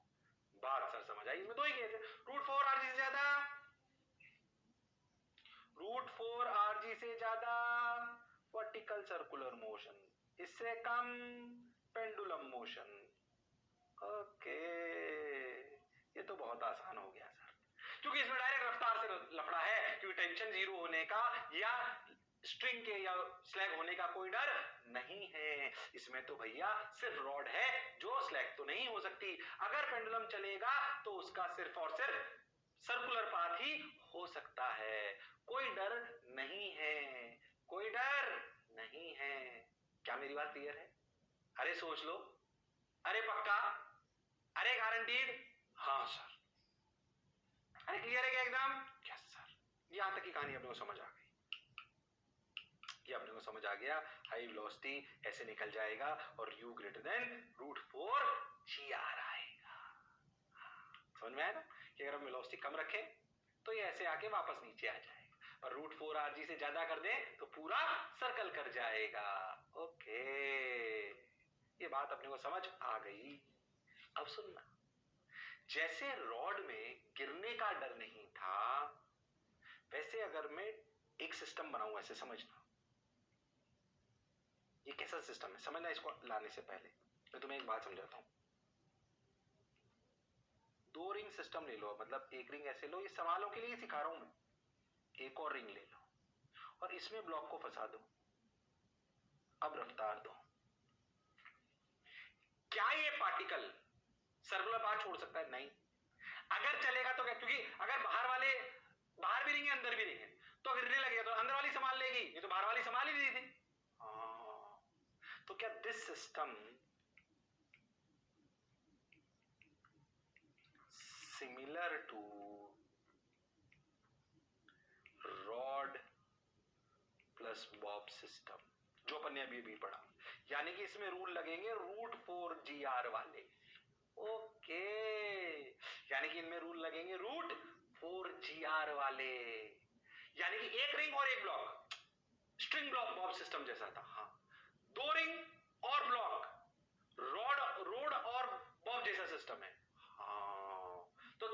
बात सर समझ आई, इसमें दो ही केस है, √4 rg से ज्यादा, √4 rg से ज्यादा वर्टिकल सर्कुलर मोशन, इससे कम पेंडुलम मोशन। ओके, ये तो बहुत आसान हो गया सर, क्योंकि इसमें डायरेक्ट रफ्तार से लफड़ा है, क्योंकि टेंशन जीरो होने का या स्ट्रिंग के या स्लैग होने का कोई डर नहीं है। इसमें तो भैया सिर्फ रॉड है जो स्लैग तो नहीं हो सकती, अगर पेंडुलम चलेगा तो उसका सिर्फ और सिर्फ सर्कुलर पाथ ही हो सकता है, कोई डर नहीं है, कोई डर नहीं है। क्या मेरी बात क्लियर है? अरे सोच लो, अरे पक्का, अरे गारंटीड, हाँ सर, अरे क्लियर है क्या एकदम? Yes sir. यहां तक की कहानी अपने को समझ आ गई, ये अपने को समझ आ गया, हाई वेलोसिटी ऐसे निकल जाएगा और u ग्रेटर देन √4 gr आएगा। समझ में आया ना कि अगर हम वेलोसिटी कम रखें तो ये ऐसे आके वापस नीचे आ जाएगा, और √4 rg से ज्यादा कर दें तो पूरा सर्कल कर जाएगा। ओके, ये बात अपने को समझ आ गई। अब सुनना, जैसे रॉड में गिरने का डर नहीं था, वैसे अगर मैं एक सिस्टम बनाऊं, ऐसे समझना, ये कैसा सिस्टम है समझना। इसको लाने से पहले मैं तुम्हें एक बात समझाता हूं। 2 रिंग सिस्टम ले लो, मतलब एक रिंग ऐसे लो, ये सवालों के लिए सिखा रहा हूं मैं। एक और रिंग ले लो और इसमें ब्लॉक को फंसा दो, अब रफ्तार दो। क्या ये पार्टिकल सर्कुलर पाथ छोड़ सकता है? नहीं। अगर चलेगा तो क्या, क्योंकि अगर बाहर भी रिंग है अंदर भी रिंग है, तो गिरने लगेगा तो अंदर वाली संभाल लेगी, ये तो बाहर वाली संभाल ही दी थी। तो क्या this system similar to rod plus bob system, जो अपन ने अभी पढ़ा, यानी कि इसमें रूल लगेंगे √4 gr वाले। ओके, यानी कि इनमें रूल लगेंगे √4 gr वाले, यानी कि एक रिंग और एक block, string block Bob system जैसा था। हाँ, 2 रिंग और ब्लॉक, रोड और बॉब जैसा सिस्टम है। हाँ, तो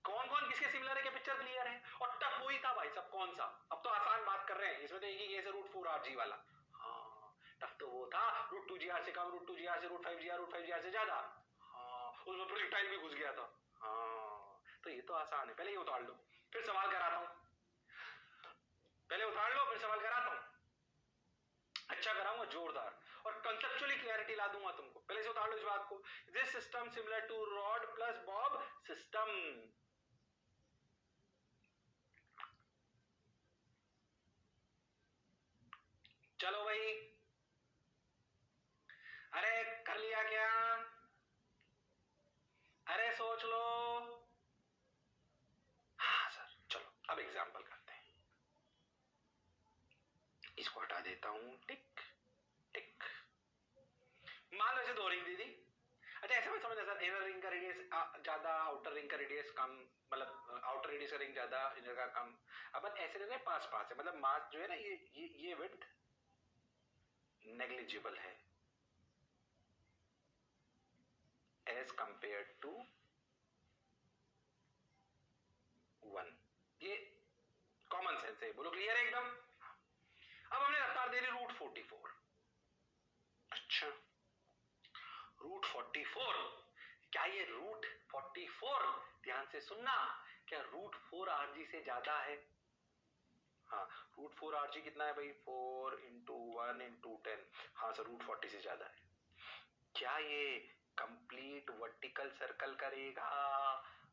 कौन कौन किसके सिमिलर है, क्या पिक्चर क्लियर है? और टफ वही था भाई सब, कौन सा, अब तो आसान बात कर रहे हैं, इसमें तो एक ही केस है √4 rg वाला। हाँ, टफ तो वो था √2 gr से कम, √2 gr से √5 gr, √5 gr से ज्यादा। हाँ, उसमें प्रोजेक्टाइल भी घुस गया था। हाँ, तो ये तो आसान है, पहले ये उतार लो फिर सवाल कराता हूं, पहले उतार लो फिर सवाल कराता हूं, अच्छा कराऊंगा जोरदार, और कंसेप्चुअली क्लैरिटी ला दूंगा तुमको। पहले से उतार लो इस बात को, this system similar to rod plus bob system. चलो भाई, अरे कर लिया क्या? अरे सोच लो। हाँ सर, चलो अब एग्जाम्पल करते हैं, इसको हटा देता हूं, टिक टिक। मान लो इसे 2 रिंग दी थी। अच्छा ऐसे में समझना सर, इनर रिंग का रेडियस ज्यादा, आउटर रिंग का रेडियस कम, मतलब आउटर रेडियस का रिंग ज्यादा, इनर का कम। अपन ऐसे ले रहे हैं, पास पास है, मतलब मास जो है ना, ये विड्थ नेग्लिजिबल है एज कंपेयर टू 1, ये कॉमन सेंस है, बोलो क्लियर है एकदम। अब हमने रफ्तार दे दी √44। अच्छा, रूट 44, क्या ये रूट 44, ध्यान से सुनना, क्या रूट 4 आरजी से ज्यादा है? हाँ, रूट 4 आरजी कितना है भाई? 4 इंटू 1 इंटू 10। हाँ सर, रूट 40 से ज्यादा है। क्या ये कंप्लीट वर्टिकल सर्कल करेगा?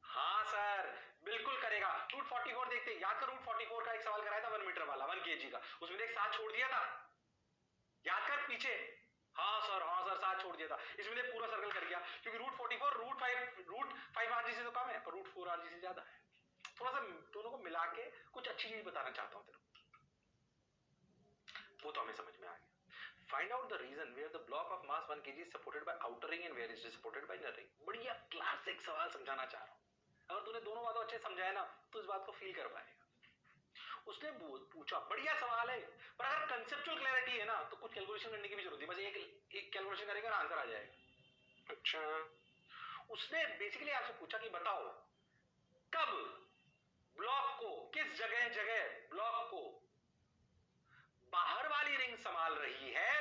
हाँ सर, बिल्कुल करेगा। रूट 44 देखते हैं, याद कर, रूट 44 का एक सवाल कराया था 1 मीटर वाला, 1 केजी का, उसमें देख 7 छोड़ दिया था, याद कर पीछे। हाँ सर 7 छोड़ दिया था। इसमें देख पूरा सर्कल कर गया, क्योंकि रूट 44 रूट 5 आरजी से तो कम है, पर रूट 4 आरजी से ज्यादा है। थोड़ा सा दोनों को मिला के कुछ अच्छी चीज बताना चाहता हूं तेरे को, वो तो हमें समझ में आ गया। Find out the reason where the block of mass 1 kg is supported by outer ring and where it is supported by inner ring। बढ़िया क्लासिक सवाल समझाना चाह रहा हूं। अगर तूने दोनों बातों अच्छे समझाया ना, तो इस बात को फील कर पाएगा। उसने पूछा, बढ़िया सवाल है, पर अगर कंसेप्चुअल क्लैरिटी है ना, तो कुछ कैलकुलेशन करने की भी जरूरत है, बस एक कैलकुलेशन करेगा और आंसर आ जाएगा। अच्छा, उसने बेसिकली आपसे पूछा कि बताओ कब ब्लॉक को, किस जगह जगह ब्लॉक को बाहर वाली रिंग संभाल रही है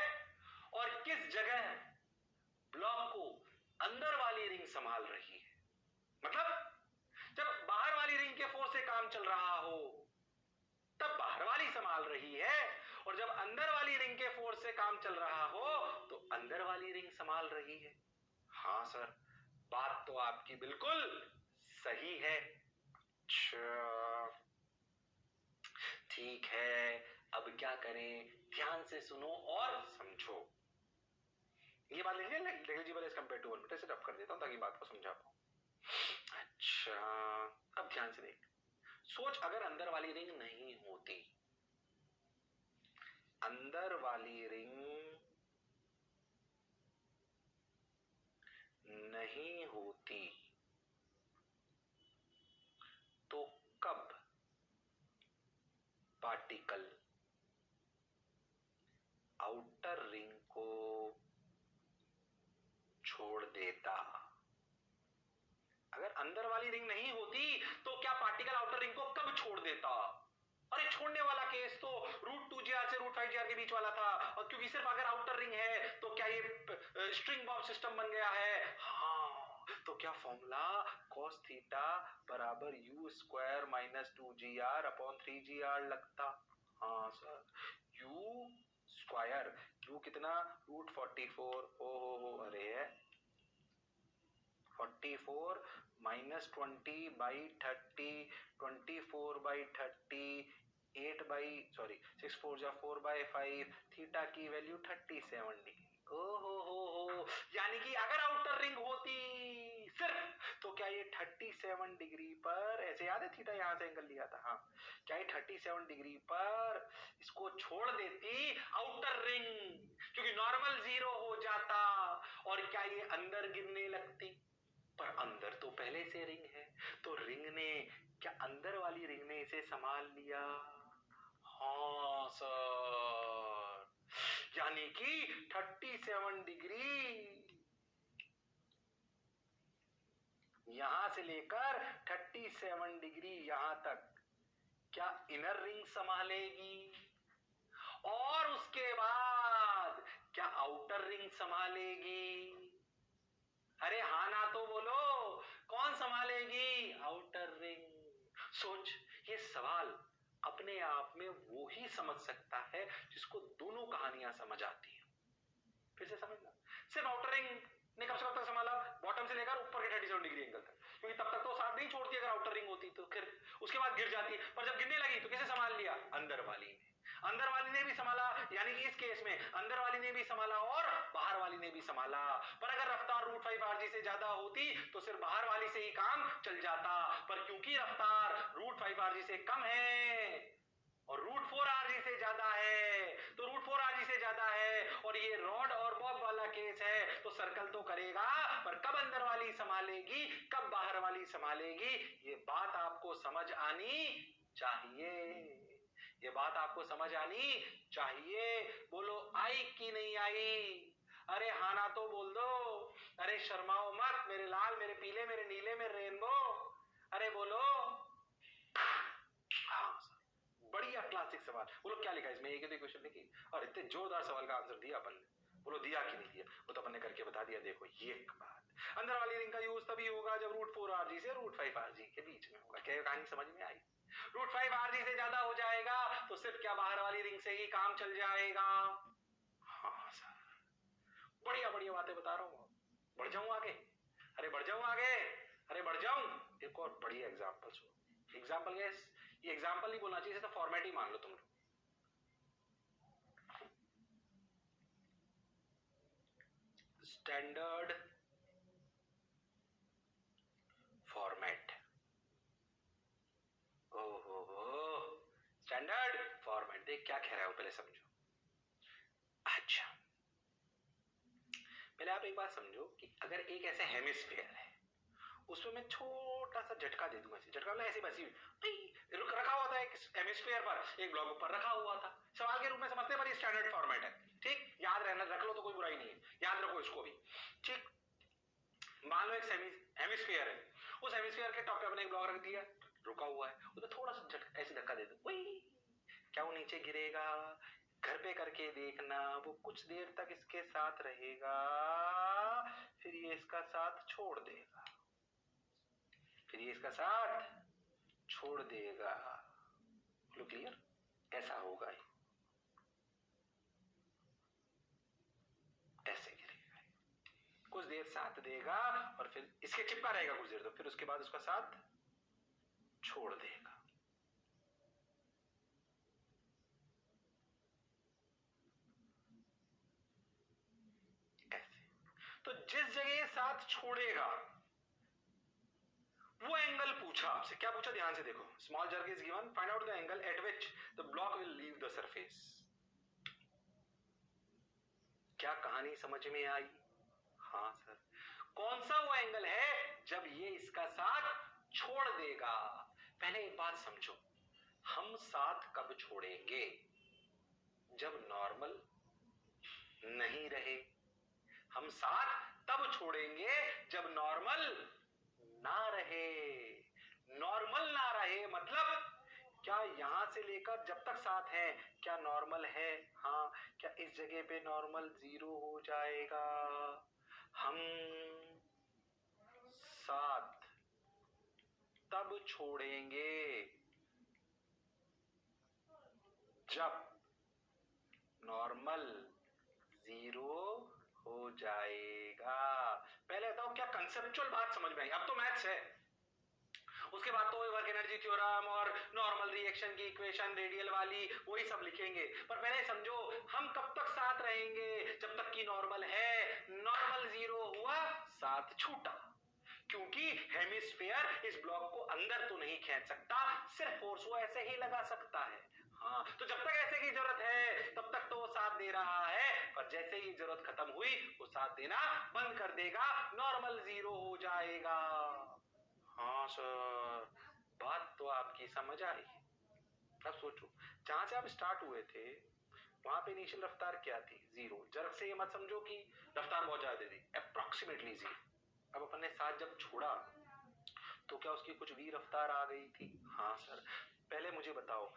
और किस जगह ब्लॉक को अंदर वाली रिंग संभाल रही है। मतलब जब बाहर वाली रिंग के फोर्स से काम चल रहा हो तब बाहर वाली संभाल रही है, और जब अंदर वाली रिंग के फोर्स से काम चल रहा हो तो अंदर वाली रिंग संभाल रही है। हाँ सर, बात तो आपकी बिल्कुल सही है। अच्छा, ठीक है, अब क्या करें, ध्यान से सुनो और समझो। ये बात लीजिए, negligible as compare to 1 meter से रब कर देता हूं ताकि बात को समझा पाऊं। अच्छा, अब ध्यान से देख, सोच अगर अंदर वाली रिंग नहीं होती, अंदर वाली रिंग नहीं होती तो कब पार्टिकल आउटर रिंग को छोड़ देता? अगर अंदर वाली रिंग नहीं होती तो क्या पार्टिकल आउटर रिंग को कब छोड़ देता? अरे छोड़ने वाला केस तो रूट 2gr से रूट 5gr के बीच वाला था, और क्योंकि सिर्फ अगर आउटर रिंग है तो क्या ये स्ट्रिंग बॉब सिस्टम बन गया है? हाँ, तो क्या फॉर्मूला cos थीटा बराबर u square minus 2gr upon 3gr लगता? हाँ सर, u स्क्वायर, u कितना, रूट 44, हो अरे 44 minus 20 by 30, 24 by 30, 8 by sorry 6 4 जा 4 बाई 5, थीटा की वैल्यू 37 डिग्री। हो, यानी कि अगर आउटर रिंग होती सिर्फ, तो क्या ये 37 डिग्री पर, ऐसे याद है थीटा यहां से एंगल लिया था, हाँ, क्या ये 37 डिग्री पर इसको छोड़ देती आउटर रिंग, क्योंकि नॉर्मल 0 हो जाता, और क्या ये अंदर गिरने लगती? पर अंदर तो पहले से रिंग है, तो रिंग ने, क्या अंदर वाली रिंग ने इसे संभाल लिया? हाँ सर, यानी कि 37 डिग्री यहां से लेकर 37 डिग्री यहां तक क्या इनर रिंग संभालेगी, और उसके बाद क्या आउटर रिंग संभालेगी? अरे हाँ ना तो बोलो, कौन संभालेगी? Outer ring. सोच, ये सवाल अपने आप में वो ही समझ सकता है जिसको दोनों कहानियां समझ आती हैं। फिर से समझना, सिर्फ आउटर रिंग ने कब से कब तक संभाला, बॉटम से लेकर ऊपर के 37 डिग्री एंगल तक, क्योंकि तब तक तो साथ नहीं छोड़ती अगर आउटर रिंग होती तो, फिर उसके बाद गिर जाती, पर जब गिरने लगी तो किसे संभाल लिया? अंदर वाली ने। अंदर वाली ने भी संभाला, यानी कि इस केस में अंदर वाली ने भी संभाला और बाहर वाली ने भी संभाला। पर अगर रफ्तार रूट 5 आरजी से ज्यादा होती तो सिर्फ बाहर वाली से ही काम चल जाता, पर क्योंकि रफ्तार रूट 5 आरजी से कम है और रूट 4 आरजी से ज्यादा है, तो रूट 4 आरजी से ज्यादा है और ये रॉड और बॉब वाला केस है, तो सर्कल तो करेगा, पर कब अंदर वाली संभालेगी कब बाहर वाली संभालेगी, ये बात आपको समझ आनी चाहिए। ये बात आपको समझ आनी चाहिए। बोलो आई कि नहीं आई? अरे हाँ ना तो बोल दो, अरे शर्माओ मत मेरे लाल, मेरे पीले, मेरे नीले, मेरे रेनबो, अरे बोलो। हाँ सर, बढ़िया क्लासिक सवाल। बोलो क्या लिखा है इसमें, एक क्वेश्चन लिखी और इतने जोरदार सवाल का आंसर दिया अपन ने। बोलो दिया कि नहीं दिया? वो तो अपन ने करके बता दिया। देखो ये बात, अंदर वाली रिंग का यूज तभी होगा जब √4 RG से √5 RG के बीच में होगा। क्या कहानी समझ में आई? √5 RG से ज्यादा हो जाएगा तो सिर्फ क्या बाहर वाली रिंग से ही काम चल जाएगा? हाँ सर, बढ़िया बढ़िया बातें बता रहा हूँ। बढ़ जाऊं आगे? अरे बढ़ जाऊं आगे? अरे बढ़ जाऊं? एक और बढ़िया एग्जाम्पल सुनो। एग्जाम्पल गैस, ये एग्जाम्पल नहीं बोलना चाहिए, तो फॉर्मेट ही मान लो तुम लोग। Standard format. ओहो, स्टैंडर्ड फॉर्मेट। देख क्या कह रहा हूं, पहले समझो। अच्छा, पहले आप एक बात समझो कि अगर एक ऐसे हेमिस्फीयर है, उसमें मैं छोटा सा झटका दे दूंगा। झटका मतलब ऐसे बसी रखा हुआ था एक हेमिस्फीयर पर, एक ब्लॉक ऊपर रखा हुआ था। सवाल के रूप में समझते हैं, पर ये स्टैंडर्ड फॉर्मेट है। ठीक, याद रहना, रख लो तो कोई बुराई नहीं है, याद रखो इसको भी। ठीक, मान लो एक हेमिस्फीयर है, उस हेमिस्फीयर के टॉप पे अपने एक ब्लॉक रख दिया, रुका हुआ है, उसमें थोड़ा सा ऐसे धक्का दे दो, क्या वो नीचे गिरेगा? घर पे करके देखना, वो कुछ देर तक इसके साथ रहेगा, फिर ये इसका साथ छोड़ देगा, फिर ये इसका साथ छोड़ देगा। बोलो क्लियर? ऐसा होगा, ऐसे गिरेगा, कुछ देर साथ देगा और फिर इसके चिपका रहेगा कुछ देर, तो फिर उसके बाद उसका साथ छोड़ देगा। ऐसे, तो जिस जगह साथ छोड़ेगा वो एंगल पूछा आपसे। क्या पूछा? ध्यान से देखो। Small jerk is given, find out the angle eight which the block will leave the surface. क्या कहानी समझ में आई? हाँ सर। कौन सा वो एंगल है जब ये इसका साथ छोड़ देगा? पहले एक बात समझो, हम साथ कब छोड़ेंगे? जब नॉर्मल नहीं रहे। हम साथ तब छोड़ेंगे जब नॉर्मल ना रहे। नॉर्मल ना रहे मतलब क्या यहां से लेकर जब तक साथ है क्या नॉर्मल है? हाँ, क्या इस जगह पे नॉर्मल 0 हो जाएगा? हम साथ तब छोड़ेंगे जब नॉर्मल 0 हो जाएगा। पहले बताओ क्या कंसेप्चुअल बात समझ में आई? अब तो मैथ्स है, उसके बाद तो वर्क एनर्जी थ्योरम और नॉर्मल रिएक्शन की इक्वेशन रेडियल वाली वही सब लिखेंगे। पर पहले समझो, हम कब तक साथ रहेंगे? जब तक कि नॉर्मल है। नॉर्मल 0 हुआ, साथ छूटा, क्योंकि हेमिस्फीयर इस ब्लॉक को अंदर तो नहीं खींच सकता, सिर्फ फोर्स वो ऐसे ही लगा सकता है। हाँ, तो जब तक ऐसे की जरूरत है तब तक तो वो साथ दे रहा है, पर जैसे ही जरूरत खत्म हुई वो साथ देना बंद कर देगा, नॉर्मल 0 हो जाएगा। हाँ सर, बात तो आपकी समझ आई। अब सोचो, जहां से आप स्टार्ट हुए थे वहां पे इनिशियल रफ्तार क्या थी? 0। जर्क से ये मत समझो कि रफ्तार बहुत ज्यादा थी, अप्रोक्सीमेटली 0। अब अपन ने साथ जब छोड़ा तो क्या उसकी कुछ भी रफ्तार आ गई थी? हाँ सर। पहले मुझे बताओ,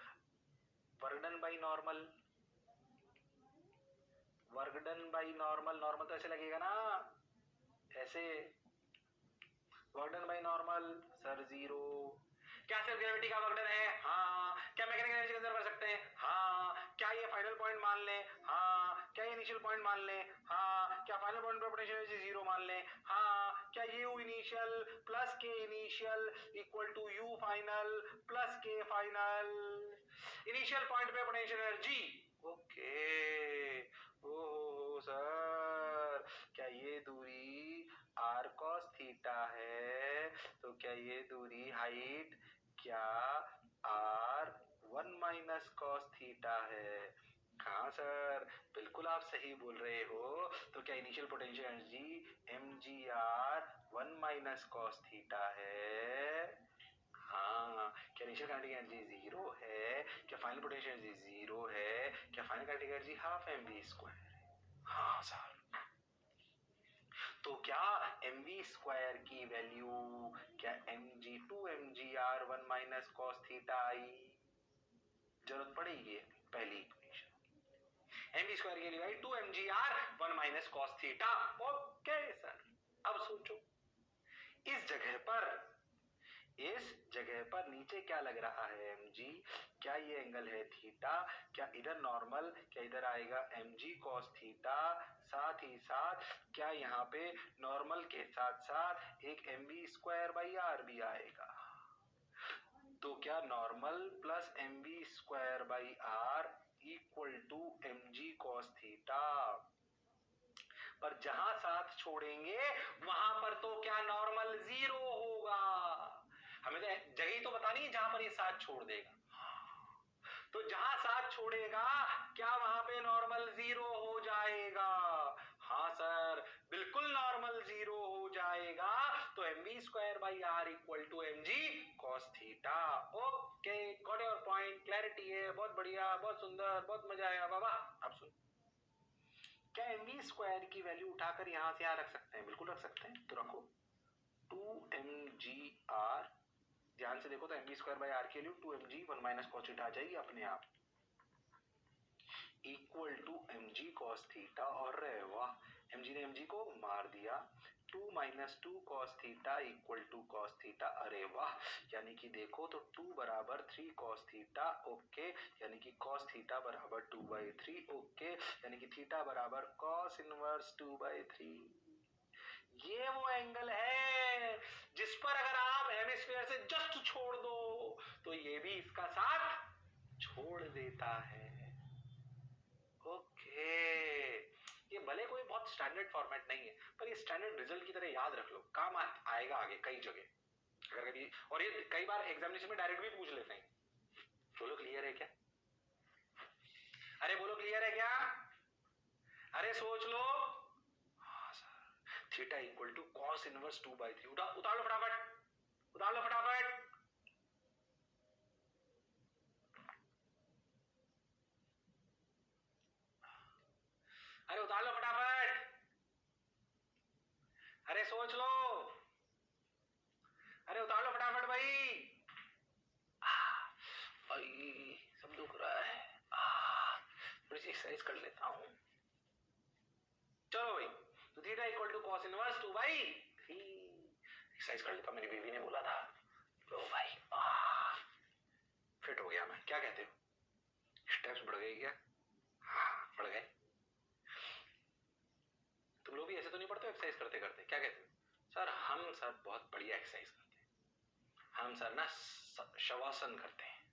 work done by normal, work done by normal, normal तो ऐसे लगेगा ना, ऐसे। Work done by normal sir 0। क्या सिर्फ ग्रेविटी का वर्क डन है? हाँ। क्या मैकेनिकल एनर्जी कंसिडर कर सकते हैं? हाँ। क्या ये फाइनल पॉइंट मान लें? हाँ। क्या ये इनिशियल पॉइंट मान लें? हाँ। क्या फाइनल पॉइंट पर पोटेंशियल एनर्जी 0 मान लें? हाँ। क्या u initial plus K initial equal to u final plus K final? Initial point पे पोटेंशियल एनर्जी, ओके। ओ सर, क्या ये दूरी r cos थीटा है? तो क्या ये दूरी हाइट क्या r1 माइनस cos थीटा है? हाँ सर, बिल्कुल आप सही बोल रहे हो। तो क्या initial potential energy mgr 1 minus cos theta है? हाँ। क्या इनिशियल काइनेटिक एनर्जी 0 है? क्या फाइनल पोटेंशियल एनर्जी 0 है? क्या final kinetic energy half mv² है? हाँ सर। तो क्या mv² की वैल्यू क्या mg2 mgr 1 minus cos theta आई? जरूरत पड़ेगी पहली इक्वेशन। mv स्क्वायर के लिए भाई 2mgr 1 minus cos theta. Okay sir, अब सोचो इस जगह पर नीचे क्या लग रहा है mg, क्या ये एंगल है थीटा, क्या इधर नॉर्मल, क्या इधर आएगा mg cos थीटा, साथ ही साथ क्या यहाँ पे नॉर्मल के साथ साथ एक mv स्क्वायर बाई आर भी आएगा। तो क्या normal plus mv square by r equal to mg cos theta, पर जहां साथ छोड़ेंगे वहां पर तो क्या नॉर्मल जीरो होगा। हमें तो जगह ही तो बतानी है जहां पर ये साथ छोड़ देगा, तो जहां साथ छोड़ेगा क्या वहां पे नॉर्मल जीरो हो जाएगा। हाँ सर, बिल्कुल नॉर्मल जीरो हो जाएगा। तो mv square by r equal to mg cos theta. Okay, got your point, clarity है, बहुत बढ़िया, बहुत सुंदर, बहुत मजा आया बाबा। अब सुन, क्या mv स्क्वायर की वैल्यू उठाकर यहां से यहां रख सकते हैं? बिल्कुल रख सकते हैं, तो रखो 2mgr, ध्यान से देखो तो mv स्क्वायर बाई आर की value 2mg 1 minus cos theta आ जाएगी अपने आप, equal to mg cos theta. और वाह, mg ने mg को मार दिया, 2 minus 2 cos theta equal to cos theta. अरे वाह, यानी कि देखो तो 2 बराबर 3 cos थीटा। ओके, यानी कि cos थीटा बराबर 2/3। ओके, यानी कि थीटा बराबर cos इनवर्स 2/3। ये वो एंगल है जिस पर अगर आप हेमिस्फीयर से जस्ट छोड़ दो तो ये भी इसका साथ छोड़ देता है। ओके, ये भले कोई बहुत स्टैंडर्ड फॉर्मेट नहीं है, पर ये स्टैंडर्ड रिजल्ट की तरह याद रख लो, काम आएगा आगे कई जगह अगर कभी, और ये कई बार एग्जामिनेशन में डायरेक्ट भी पूछ लेते हैं। बोलो क्लियर है क्या? अरे बोलो क्लियर है क्या? अरे सोच लो। हाँ sir, theta equal to cos inverse 2/3। उतार लो फटाफट, उतार लो फटाफट। अरे उतार लो फटाफट, अरे सोच लो, अरे उतार लो फटाफट भाई। भाई सब दुख रहा है, थोड़ी सी एक्सरसाइज कर लेता हूं। चलो भाई, तो theta equal to cos inverse 2/3। Exercise कर लेता, मेरी बीवी ने बोला था। लो भाई, फिट हो गया मैं, क्या कहते हो? स्टेप्स बढ़ गए क्या? हाँ बढ़ गए। तुम लोग भी ऐसे तो नहीं पढ़ते हो एक्सरसाइज करते करते? क्या कहते हो? सर हम सर बहुत बढ़िया एक्सरसाइज करते हैं, हम सर ना शवासन करते हैं,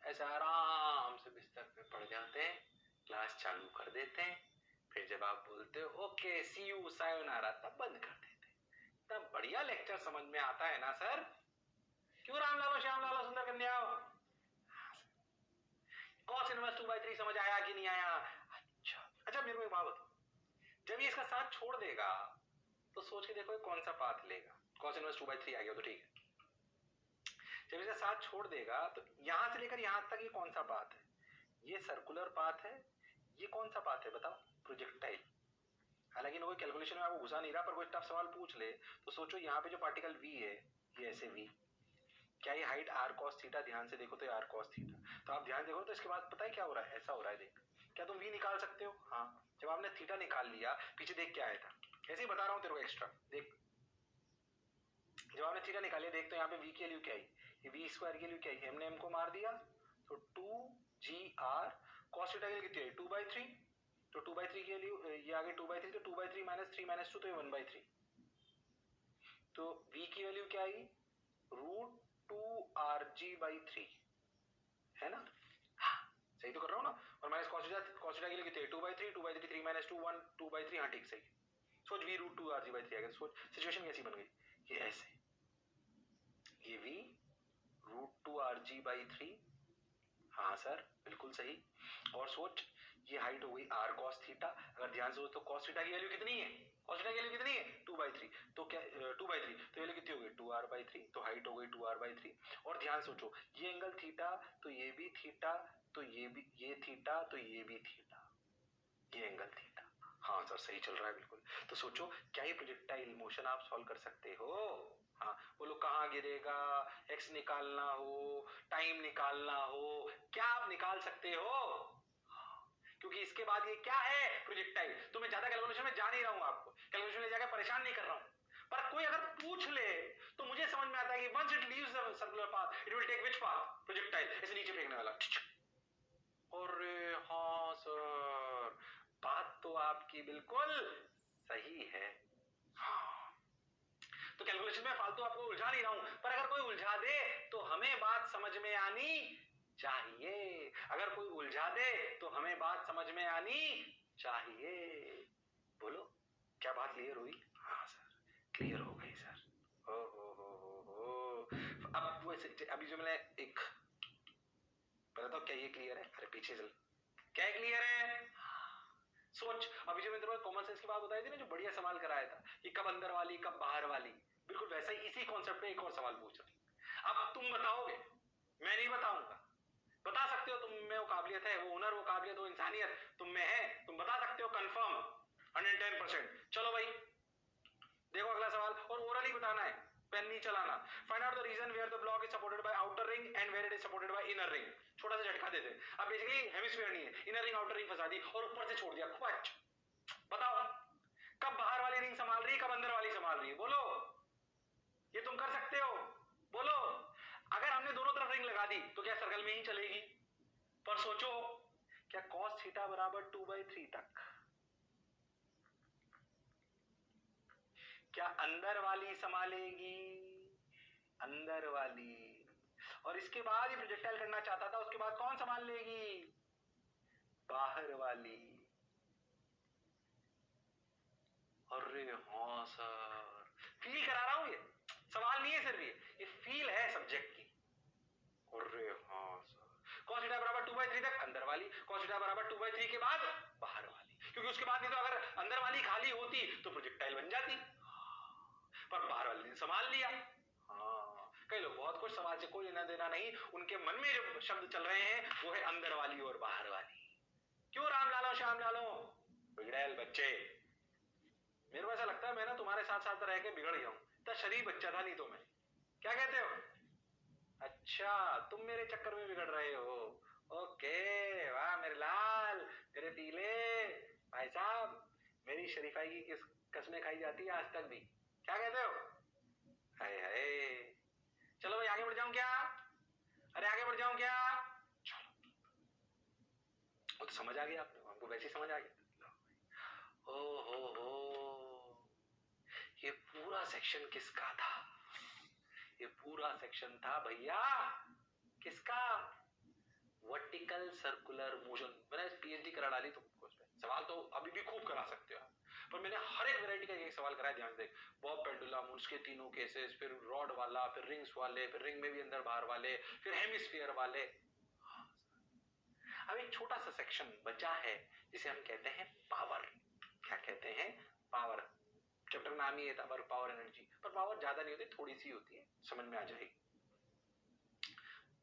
ऐसे आराम से बिस्तर पे पड़ जाते हैं, क्लास चालू कर देते हैं, फिर जब आप बोलते हो ओके सी यू सायोनारा तब बंद कर देते हैं। इतना बढ़िया लेक्चर समझ में आता है ना सर, क्यों राम लालो श्याम लालो सुंदर कन्या? कॉस इनवर्स 2/3 समझ आया कि नहीं आया? अच्छा मेरे को एक बात बताओ, जब ये इसका साथ छोड़ देगा तो सोच के देखो कौन सा पाथ लेगा। cos इनवर्स 2/3 आ गया तो ठीक है, जब इसका साथ छोड़ देगा तो यहां से लेकर यहां तक ये कौन सा पाथ है? ये सर्कुलर पाथ है, ये कौन सा पाथ है बताओ? प्रोजेक्टाइल। हालांकि कोई कैलकुलेशन में आपको घुसा नहीं रहा, पर कोई टफ सवाल पूछ ले तो सोचो यहाँ पे जो पार्टिकल v है, ये ऐसे v, क्या ये हाइट r cos थीटा? ध्यान से देखो तो ये r cos थीटा, तो आप ध्यान देखो तो इसके बाद पता है क्या हो रहा है? ऐसा हो रहा है, देख, क्या तुम v निकाल सकते हो? हाँ, जब आपने थीटा निकाल लिया, पीछे देख क्या आया था, ऐसे ही बता रहा हूँ तेरे को एक्स्ट्रा, देख जब आपने थीटा निकाल लिया, देख तो यहाँ पे v की वैल्यू क्या आई, ये v स्क्वायर की वैल्यू क्या आई, हमने m को मार दिया, तो 2gr cos थीटा की वैल्यू कितनी है? 2/3, तो 2/3 की वैल्यू ये आ गई 2/3, तो 2/3 माइनस 3 माइनस 2 तो ये 1/3, तो v की वैल्यू क्या आई? √2rg/3, है ना? हाँ, सही तो कर रहा हूँ ना? और माइनस cos थीटा की वैल्यू कितनी है? 2/3, 2/3 3 माइनस 2 1 2/3, हाँ ठीक सही। सोच v √2rg/3 आ गया, सोच सिचुएशन कैसी बन गई, ये ऐसे, ये v √2rg/3, हाँ सर बिल्कुल सही। और सोच ये हाइट हो गई r cos थीटा, अगर ध्यान से हो तो cos थीटा की वैल्यू कितनी है? cos थीटा की वैल्यू कितनी है? 2/3, तो क्या 2/3, तो वैल्यू कितनी हो गई? 2r/3, तो हाइट हो गई 2r/3। और ध्यान सोचो, ये एंगल थीटा, तो ये भी थीटा, तो ये भी, ये थीटा, तो ये भी थीटा, ये एंगल थीटा। हाँ सर सही चल रहा है बिल्कुल। तो सोचो क्या ये प्रोजेक्टाइल मोशन आप सॉल्व कर सकते हो? हाँ बोलो, कहाँ गिरेगा, एक्स निकालना हो, टाइम निकालना हो, क्या आप निकाल सकते हो? क्योंकि इसके बाद ये क्या है, प्रोजेक्टाइल। तो मैं ज्यादा कैलकुलेशन में जा नहीं रहा हूं, आपको कैलकुलेशन ले जाकर परेशान नहीं कर रहा हूं, पर कोई अगर पूछ ले तो मुझे समझ में आता है कि once it leaves the circular path it will take which path, projectile, इसे नीचे फेंकने वाला। अरे हाँ सर, बात तो आपकी बिल्कुल सही है। हाँ, तो कैलकुलेशन में फालतू आपको उलझा नहीं रहा हूं, पर अगर कोई उलझा दे तो हमें बात समझ में आनी चाहिए। अगर कोई उलझा दे तो हमें बात समझ में आनी चाहिए। बोलो, क्या बात क्लियर हुई? हाँ सर, क्लियर हो गई सर। हो। अब वैसे अभी जो मैंने एक पता तो क्या ये क्लियर है? अरे पीछे चल, क्या क्लियर है? सोच, अभी जो मैंने कॉमन सेंस की बात बताई थी ना, जो बढ़िया सवाल कराया था कि कब अंदर वाली कब बाहर वाली, बिल्कुल वैसा ही इसी कॉन्सेप्ट पे एक और सवाल पूछ रहा हूं। अब तुम बताओगे, मैं नहीं बताऊंगा। बता सकते हो तुम में वो काबिलियत है, वो हुनर, वो काबिलियत, वो इंसानियत तुम में है, तुम बता सकते हो कंफर्म 110%। चलो भाई देखो अगला सवाल, और ओरली बताना है, पेन नहीं चलाना। Find out the reason where the block is supported by outer ring and where it is supported by inner ring. छोटा सा झटका देते हैं। अब बेसिकली हेमिस्फीयर नहीं है, इनर रिंग आउटर रिंग फंसा दी और ऊपर से छोड़ दिया। बताओ कब बाहर वाली रिंग संभाल रही है, कब अंदर वाली संभाल रही है? बोलो, ये तुम कर सकते हो, बोलो। अगर हमने दोनों तरफ रिंग लगा दी तो क्या सर्कल में ही चलेगी? पर सोचो, क्या cos थीटा बराबर 2/3 तक, क्या अंदर वाली संभालेगी? अंदर वाली। और इसके बाद ये प्रोजेक्टाइल करना चाहता था, उसके बाद कौन संभाल लेगी? बाहर वाली। अरे हाँ सर, फील करा रहा हूं, ये सवाल नहीं है सिर्फ, ये फील है सब्जेक्ट की। अरे हाँ सर, cos थीटा बराबर 2/3 तक अंदर वाली, cos थीटा बराबर 2/3 के बाद बाहर वाली, क्योंकि उसके बाद नहीं तो अगर अंदर वाली खाली होती तो प्रोजेक्टाइल बन जाती, पर बाहर वाली ने संभाल लिया। हाँ, कई लोग बहुत कुछ सवाल से कोई लेना देना नहीं, उनके मन में जो शब्द चल रहे हैं वो है अंदर वाली और बाहर वाली। क्यों राम लालो श्याम लालो बिगड़ैल बच्चे? मेरे को ऐसा लगता है मैं ना तुम्हारे साथ साथ रह के बिगड़ गया हूं, इतना शरीफ बच्चा था नहीं तो मैं। क्या कहते हो? अच्छा, तुम मेरे चक्कर में बिगड़ रहे हो। ओके, वाह मेरे लाल, मेरे पीले भाई साहब, मेरी शरीफाई की किस कसमें खाई जाती है आज तक भी। क्या कहते हो? हाय हाय, चलो भाई आगे बढ़ जाऊं क्या? अरे आगे बढ़ जाऊं क्या? चलो, वो तो समझ आ गया आपको, हमको वैसे ही समझ आ गया। ओ हो, ये पूरा सेक्शन किसका था? ये पूरा सेक्शन था भैया किसका? Vertical circular motion. मैंने पीएचडी करा डाली तुमको उसमें, सवाल तो अभी भी खूब करा सकते हो, पर मैंने हर एक वैरायटी का एक सवाल कराया, ध्यान से देख। बॉब पेंडुलम, उसके तीनों केसेस, फिर रॉड वाला, फिर रिंग्स वाले, फिर रिंग में भी अंदर बाहर वाले, फिर हेमिस्फीयर वाले। अब एक छोटा सा सेक्शन बचा है जिसे हम कहते हैं पावर। क्या कहते हैं? पावर। चैप्टर नाम ही था पावर एनर्जी, पर पावर ज्यादा नहीं होती, थोड़ी सी होती है, समझ में आ जाएगी।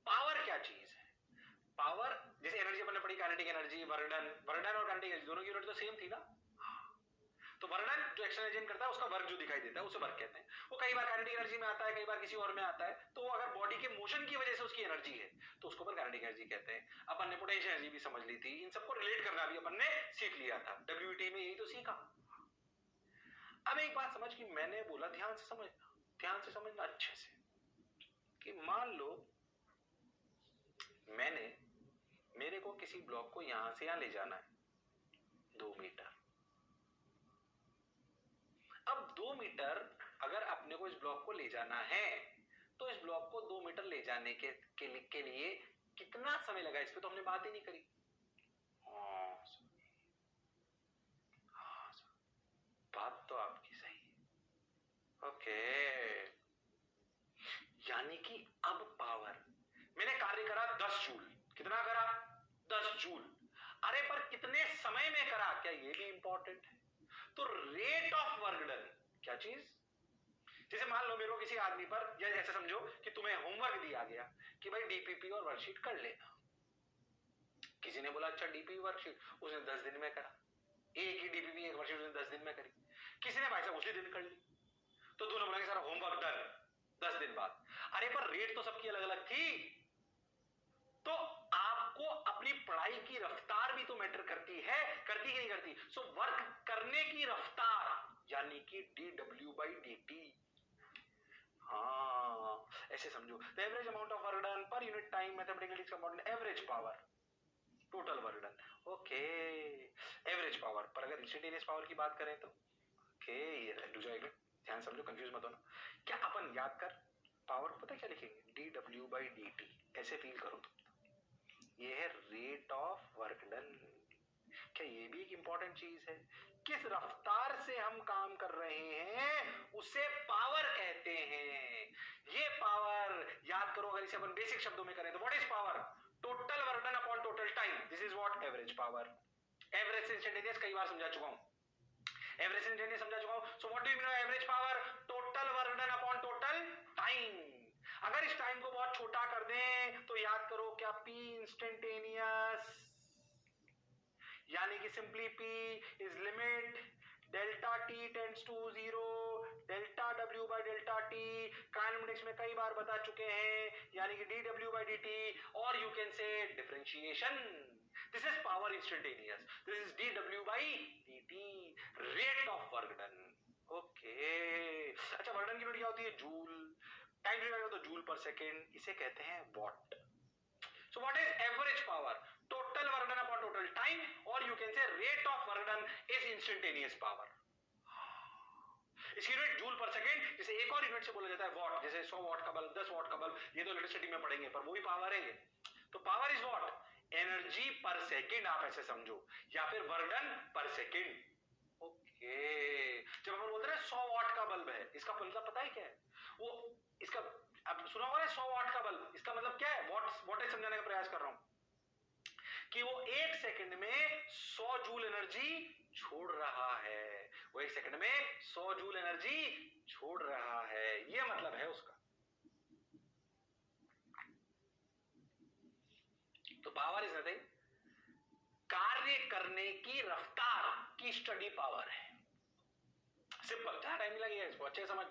पावर क्या चीज है? पावर, जैसे एनर्जी अपन ने पढ़ी, काइनेटिक एनर्जी, वर्णन और काइनेटिक एनर्जी दोनों की यूनिट तो सेम थी ना। तो वर्णन जो एक्सटर्नल करता है, उसका वर्क जो दिखाई देता है उसे वर्क कहते हैं। वो कई बार काइनेटिक एनर्जी में आता है, कई बार किसी और में आता है, तो अगर बॉडी के मोशन की वजह से उसकी एनर्जी है तो उसको काइनेटिक एनर्जी कहते हैं। अपन ने पोटेंशियल एनर्जी भी समझ ली थी, इन सबको रिलेट करना भी अपन ने सीख लिया था, डब्ल्यूटी में यही तो सीखा। अब एक बात समझ, कि मैंने बोला ध्यान से समझना, ध्यान से समझना अच्छे से, कि मान लो मेरे को किसी ब्लॉक को यहां से यहां ले जाना है 2 मीटर। अब 2 मीटर अगर अपने को इस ब्लॉक को ले जाना है तो इस ब्लॉक को 2 मीटर ले जाने के लिए कितना समय लगा, इस पे तो हमने बात ही नहीं करी। हाँ सर, बात तो आपकी सही है। ओके, यानी कि अब पावर मैंने कार्य करा 10 जूल। कितना करा? 10 जूल। अरे पर कितने समय में करा, क्या ये भी इंपॉर्टेंट है? तो रेट ऑफ वर्क डन, क्या चीज? जैसे मान लो मेरे को किसी आदमी पर, या ऐसे समझो कि तुम्हें होमवर्क दिया गया कि भाई डीपीपी और वर्कशीट कर लेना। किसी ने बोला अच्छा डीपीपी वर्कशीट, उसने 10 दिन में करा। एक ही डीपीपी एक वर्कशीट उसने 10 दिन में करी। किसी ने भाई साहब उसी दिन कर ली, तो दोनों बोलेंगे सारा होमवर्क डन 10 दिन बाद। अरे पर रेट तो सबकी अलग अलग थी, तो आपको अपनी पढ़ाई की रफ्तार भी तो मैटर करती है, करती कि नहीं करती? सो वर्क करने की रफ्तार यानी कि dw/dt। हाँ, ऐसे समझो, the average amount of work done per unit time mathematically is compound average power, total work done. Okay, average power पर अगर इंस्टेंटेनियस पावर की बात करें तो ओके, ये वैल्यू जाएगा, ध्यान समझो, कंफ्यूज मत होना। क्या अपन याद कर पावर को पता है क्या लिखेंगे? dw/dt, ऐसे फील करो तुम, ये है रेट ऑफ वर्क डन। क्या ये भी एक इंपॉर्टेंट चीज है? किस रफ्तार से हम काम कर रहे हैं उसे पावर कहते हैं। ये पावर याद करो, अगर इसे अपन बेसिक शब्दों में करें तो what is power? Total work done upon total time, this is what average power. Average instantaneous कई बार समझा चुका हूं, एवरेज इंस्टेंटेनियस समझा चुका हूं। So what do you mean by average power? Total work done upon total time. अगर इस time को बहुत छोटा कर दें तो याद करो, क्या P इंस्टेंटेनियस यानी कि simply P is limit delta T tends to 0 delta W/डेल्टा T, काइनेमेटिक्स में कई बार बता चुके हैं, यानी कि dw/dt, और you can say differentiation, this is power instantaneous, this is dw/dt, rate of work done. Okay, अच्छा, वर्क डन की यूनिट क्या होती है? जूल। टाइम डिवाइड तो जूल पर सेकेंड, इसे कहते हैं what. So what is average power? Total work done upon total time, or you can say rate of work done is instantaneous power. इसकी यूनिट जूल पर सेकेंड, जिसे एक और यूनिट से बोला जाता है वॉट, जैसे 100 वॉट का बल्ब, 10 वॉट का बल्ब, ये तो इलेक्ट्रिसिटी में पढ़ेंगे, पर वो भी पावर है ये। तो पावर इज व्हाट? एनर्जी पर सेकेंड, आप ऐसे समझो, या फिर वर्क डन पर सेकेंड। ओके, जब हम बोलते हैं 100 वॉट का बल्ब है, इसका मतलब पता है क्या है? वो इसका, अब सुना होगा 100 वॉट का बल्ब, इसका मतलब क्या है? वॉटेज समझाने का प्रयास कर रहा हूं कि वो एक सेकंड में 100 जूल एनर्जी छोड़ रहा है, वो एक सेकंड में 100 जूल एनर्जी छोड़ रहा है, ये मतलब है उसका। तो पावर इज नथिंग, कार्य करने की रफ्तार की स्टडी पावर है। सिंपल, ज्यादा टाइम नहीं लगेगा इसको, अच्छे समझ।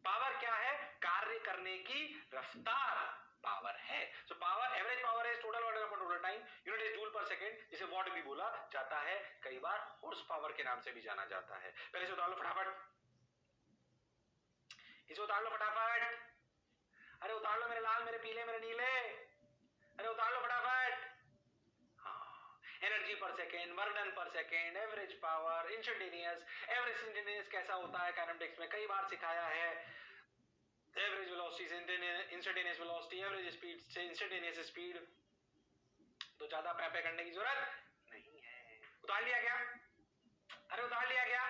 पावर क्या है? कार्य करने की रफ्तार पावर है। सो पावर, एवरेज पावर है total work done upon total time, unit is joule पर सेकंड, जिसे वॉट भी बोला जाता है, कई बार हॉर्स पावर के नाम से भी जाना जाता है। पहले से उतार लो फटाफट, इसे उतार लो फटाफट, अरे उतार लो मेरे लाल, मेरे पीले, मेरे नीले, अरे उतार लो फटाफट। एनर्जी पर सेकेंड, वर्क डन पर second, average power, instantaneous. Average instantaneous कैसा होता है? काइनेमेटिक्स में कई बार सिखाया है, एवरेज वेलोसिटी से इंस्टेंटेनियस वेलोसिटी, एवरेज स्पीड से इंस्टेंटेनियस स्पीड, तो ज्यादा पैपे करने की जरूरत नहीं है। उतार लिया क्या? अरे उतार लिया क्या?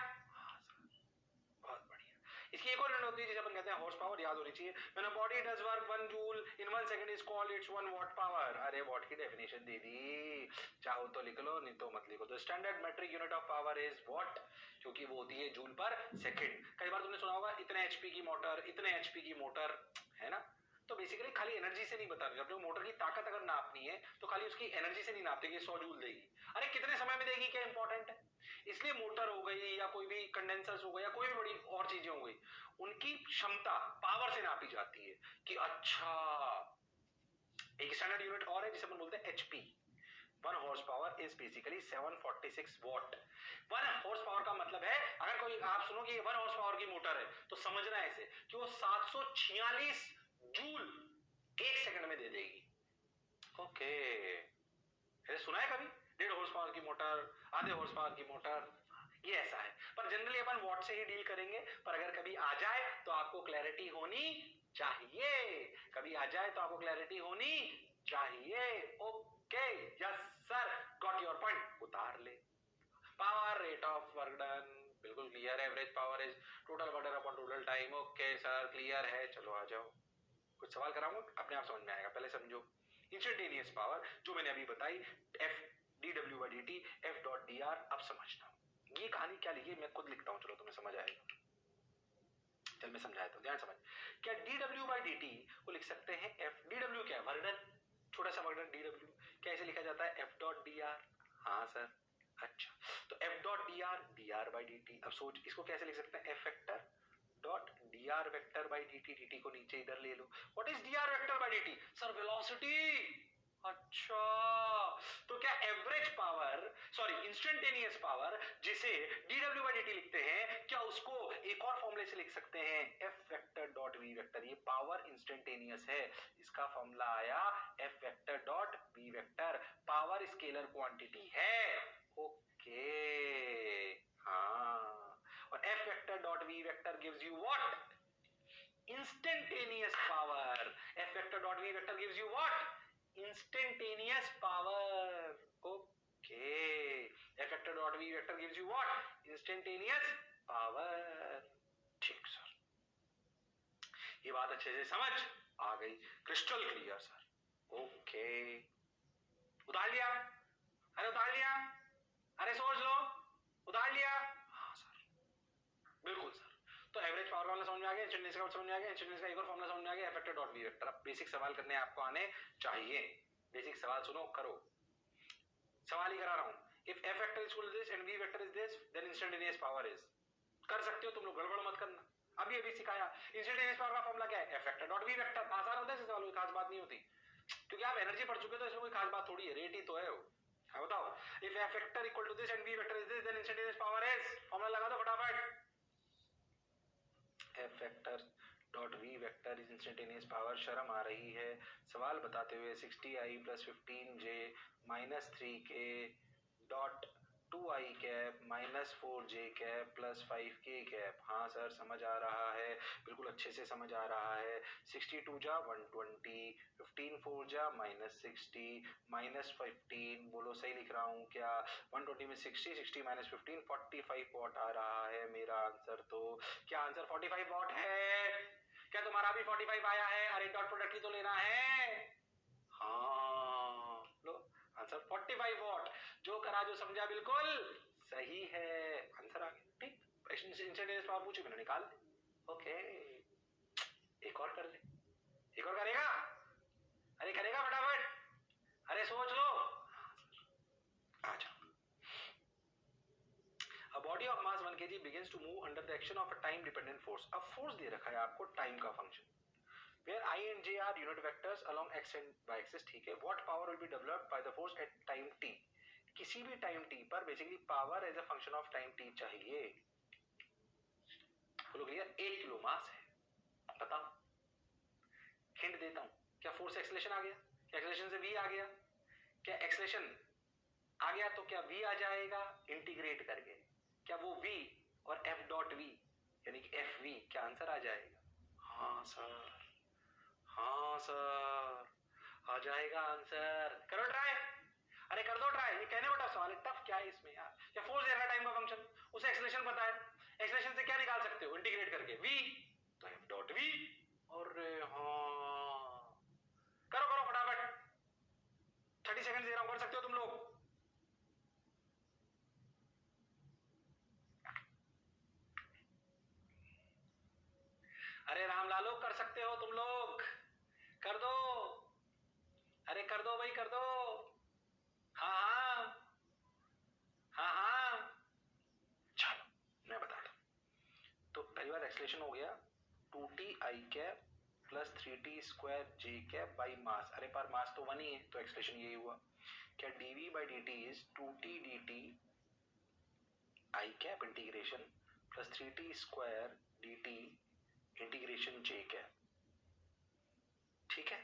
बहुत बढ़िया। इसकी एक और यूनिट होती है जिसे अपन कहते हैं हॉर्स पावर, याद होनी चाहिए। When a body does work 1 joule in 1 second is called it's 1 watt power. अरे वॉट की डेफिनेशन दे दी, चाहो तो लिख लो, नहीं तो मत लिखो। The standard metric unit of power is what, क्योंकि वो होती है जूल पर सेकंड। कई बार तुमने सुना होगा इतने एचपी की मोटर, इतने एचपी की मोटर, है ना? तो बेसिकली खाली एनर्जी से नहीं बताते, जब मोटर की ताकत अगर नापनी है तो खाली उसकी एनर्जी से नहीं नापते कि 100 जूल देगी, अरे कितने समय में देगी, क्या इंपॉर्टेंट है। इसलिए मोटर हो गई या कोई भी कंडेंसर्स हो गया, कोई भी बड़ी और चीजें हो गई, उनकी क्षमता पावर से नापी जाती है कि अच्छा। एक स्टैंडर्ड यूनिट और है जिसे अपन बोलते हैं HP. 1 horse power is basically 746 what. 1 horse power का मतलब है, अगर कोई आप सुनो कि 1 हॉर्स पावर की मोटर है, तो समझना है ऐसे कि वो 746 जूल एक सेकंड में दे देगी। ओके, सुना है कभी 1.5 हॉर्स पावर की मोटर, आधे हॉर्स पावर की मोटर? ये ऐसा है, पर जनरली अपन वॉट से ही डील करेंगे। पर अगर कभी आ जाए तो आपको क्लैरिटी होनी चाहिए, कभी आ जाए तो आपको क्लैरिटी होनी चाहिए। Okay, yes sir, got your point, उतार ले। Power, rate of work done, बिल्कुल क्लियर है। Average power is total work done upon total time. Okay sir, clear है। चलो आ जाओ, कुछ सवाल कराऊंगा, अपने आप समझ में आएगा। पहले समझो इंस्टेंटेनियस पावर जो मैंने अभी बताई, F dw/dt f dot dr। अब समझना ये कहानी क्या लिखी है, मैं खुद लिखता हूं, चलो तुम्हें समझ आएगा। चल मैं समझाता हूं, ध्यान समझ। क्या dw/dt को लिख सकते हैं f, dw क्या है? वर्क डन, छोटा सा वर्क डन dw, क्या ऐसे लिखा जाता है f डॉट dr? हाँ सर। अच्छा, तो f डॉट dr dr/dt। अब सोच इसको कैसे लिख सकते हैं? f vector dot dr vector by dt, dt को नीचे इधर ले लो। What is dr vector by dt? Sir velocity. अच्छा, तो क्या एवरेज सॉरी इंस्टेंटेनियस पावर जिसे dw by dt लिखते हैं, क्या उसको एक और फॉर्मूले से लिख सकते हैं, F vector dot V vector. ये पावर इंस्टेंटेनियस है, इसका फॉर्मूला आया F vector dot V vector. Power scalar quantity है, ओके हाँ। और F vector dot V vector gives you what, instantaneous power. F vector dot V vector gives you what? Instantaneous power. Okay. F vector dot V vector gives you what? Instantaneous power. ठीक sir, ये बात अच्छे से समझ आ गई, crystal clear sir. Okay, उतार लिया, अरे उतार लिया, अरे सोच लो, उतार लिया, हाँ सर, बिल्कुल सर। तो एवरेज पावर फॉर्मूला समझ में आ गया, इंस्टेंटेनियस का समझ में आ गया, इंस्टेंटेनियस का एक और फॉर्मूला समझ में आ गया, F vector dot V vector. अब बेसिक सवाल करने आपको आने चाहिए, बेसिक सवाल सुनो करो, सवाल ही करा रहा हूं। If F vector is equal to this and V vector is this, then instantaneous power is, कर सकते हो तुम लोग, गड़बड़ मत करना। अभी सिखाया इंस्टेंटेनियस पावर का फॉर्मूला क्या है, F vector dot V vector. आसान होता है, सवाल कोई खास बात नहीं होती, क्योंकि आप एनर्जी पढ़ चुके हो तो इसमें कोई खास बात थोड़ी है, रेट ही तो है वो। हाँ बताओ, if F vector equal to this and V vector is this, then instantaneous power is, formula लगा दो फटाफट। F vector dot V vector is instantaneous power. शर्म आ रही है सवाल बताते हुए, 60i plus 15j minus 3k dot 2i cap minus 4j cap plus 5k cap. हाँ सर समझ आ रहा है, बिल्कुल अच्छे से समझ आ रहा है। 62 जा 120, 15 4 जा माइनस 60 माइनस 15, बोलो सही लिख रहा हूँ क्या, 120 में 60, 60 माइनस 15, 45 वॉट आ रहा है मेरा आंसर। तो क्या आंसर 45 वॉट है? क्या तुम्हारा भी 45 आया है? अरे डॉट प्रोडक्ट ही तो लेना है। हाँ लो, आंसर 45 वॉट, जो करा जो समझा बिल्कुल सही है, आंसर आ गया। ठीक, इंस्टेंटेनियस पावर पूछी मैंने, निकाल दे। ओके, एक और कर ले, एक और करेगा, अरे करेगा फटाफट, अरे सोच लो, आ जाओ। A body of mass 1 kg begins to move under the action of a time dependent force। अब फोर्स दे रखा है आपको टाइम का function, where I and J are unit vectors along x and y axis, ठीक है। What power will be developed by the force at time t? किसी भी time t पर basically power as a function of time t चाहिए। बोलो clear, 1 kilo मास है, बताओ, hint देता हूं, क्या फोर्स एक्सेलरेशन आ गया, एक्सेलरेशन से v आ गया, क्या एक्सेलरेशन आ गया तो क्या v आ जाएगा इंटीग्रेट करके, क्या वो v और f डॉट v यानी कि एफ वी, क्या आंसर आ जाएगा? हाँ सर, हाँ सर आ जाएगा आंसर। करो ट्राई, अरे कर दो ट्राई, ये कहने बड़ा सवाल है, टफ क्या है इसमें यार। क्या फोर्स दे रहा है टाइम का फंक्शन, उसे एक्सेलरेशन पता है, एक्सेलरेशन से क्या निकाल सकते हो इंटीग्रेट करके, v, तो f डॉट v। और हाँ, करो करो फटाफट, 30 सेकंड दे रहा हूं, कर सकते हो तुम लोग। अरे राम लालो कर सकते हो तुम लोग, कर दो, अरे कर दो भाई कर दो। हाँ हाँ हाँ हाँ, चलो मैं बताता हूं। तो पहली बार एक्सेलरेशन हो गया 2t i cap plus 3t square j cap by mass. अरे पर मास तो 1 ही है, तो एक्सेलरेशन यही हुआ। क्या dv by dt is 2t dt i cap integration plus 3t square dt integration j cap, ठीक है।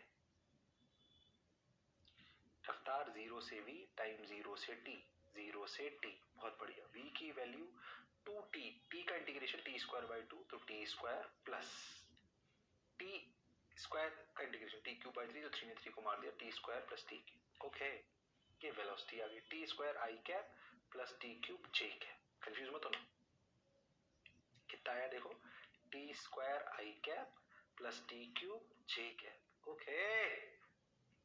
रफ्तार 0 से v टाइम 0 से t, 0 से t, बहुत बढ़िया। v की वैल्यू 2t, t का इंटीग्रेशन t स्क्वायर बाई 2, तो t square plus t square का इंटीग्रेशन t क्यूब बाई 3, तो 3 ने 3 को मार दिया, t square plus t cube. Okay, ये वेलोसिटी आ गई, t square i cap plus t cube j cap. Confuse मत होना, कितना आया देखो, t square i cap plus t cube j cap. Okay,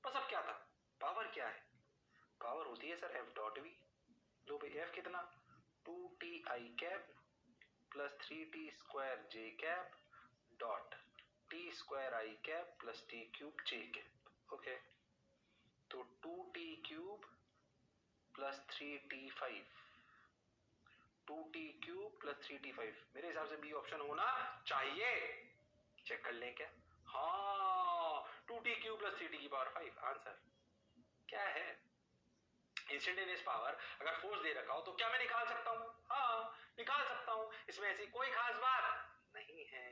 बस अब क्या था, पावर क्या है, पावर होती है सर f डॉट v। लो भाई f कितना, 2t i cap plus 3t square j cap dot t square i cap plus t cube j cap. Okay, तो 2t cube plus 3t5, 2t cube plus 3t5, मेरे हिसाब से B option होना चाहिए, check कर लें क्या। हाँ, 2t क्यूब प्लस 3t की पावर 5 आंसर क्या है। इंस्टेंटेनियस पावर अगर फोर्स दे रखा हो तो क्या मैं निकाल सकता हूं? हाँ, निकाल सकता हूं। इसमें ऐसी कोई खास बात नहीं है,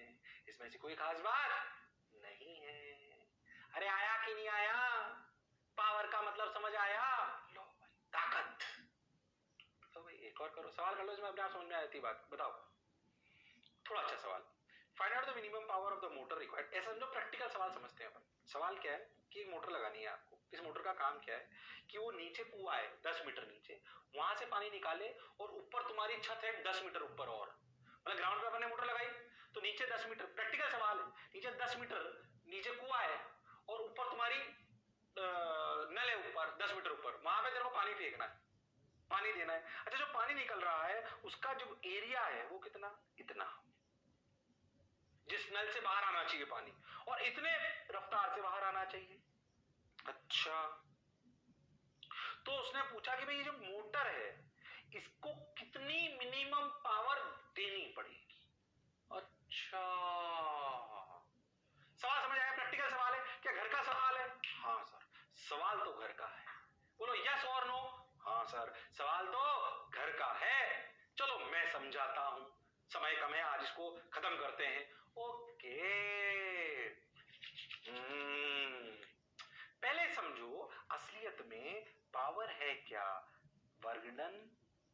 इसमें ऐसी कोई खास बात नहीं है। अरे आया कि नहीं आया? पावर का मतलब समझ आया? लो भाई, ताकत। तो भाई एक और करो, सवाल कर लो, इसमें अपने आप समझ में आती बात। बताओ थोड़ा अच्छा सवाल। Find out the minimum power of the motor required. ऐसा समझो प्रैक्टिकल सवाल समझते हैं अपन। सवाल क्या है कि एक मोटर लगानी है आपको। इस मोटर का काम क्या है कि वो नीचे कुआं है 10 मीटर नीचे, वहां से पानी निकाले और ऊपर तुम्हारी छत है 10 मीटर ऊपर, और मतलब ग्राउंड पे अपन ने मोटर लगाई तो नीचे 10 मीटर, प्रैक्टिकल सवाल है, नीचे 10 मीटर नीचे कुआं है और ऊपर तुम्हारी नल है ऊपर 10 मीटर ऊपर, वहां पे तेरे को पानी फेंकना है, पानी देना है। अच्छा जो पानी निकल रहा है उसका जो एरिया है वो कितना? इतना, जिस नल से बाहर आना चाहिए पानी, और इतने रफ्तार से बाहर आना चाहिए। अच्छा तो उसने पूछा कि भाई ये जो मोटर है इसको कितनी मिनिमम पावर देनी पड़ेगी। अच्छा सवाल समझ आया? प्रैक्टिकल सवाल है क्या? घर का सवाल है? हाँ सर सवाल तो घर का है। बोलो यस और नो? हाँ सर सवाल तो घर का है। चलो मैं समझाता हूं, समय कम है, आज इसको खत्म करते हैं। ओके पहले समझो असलियत में पावर है क्या? वर्कडन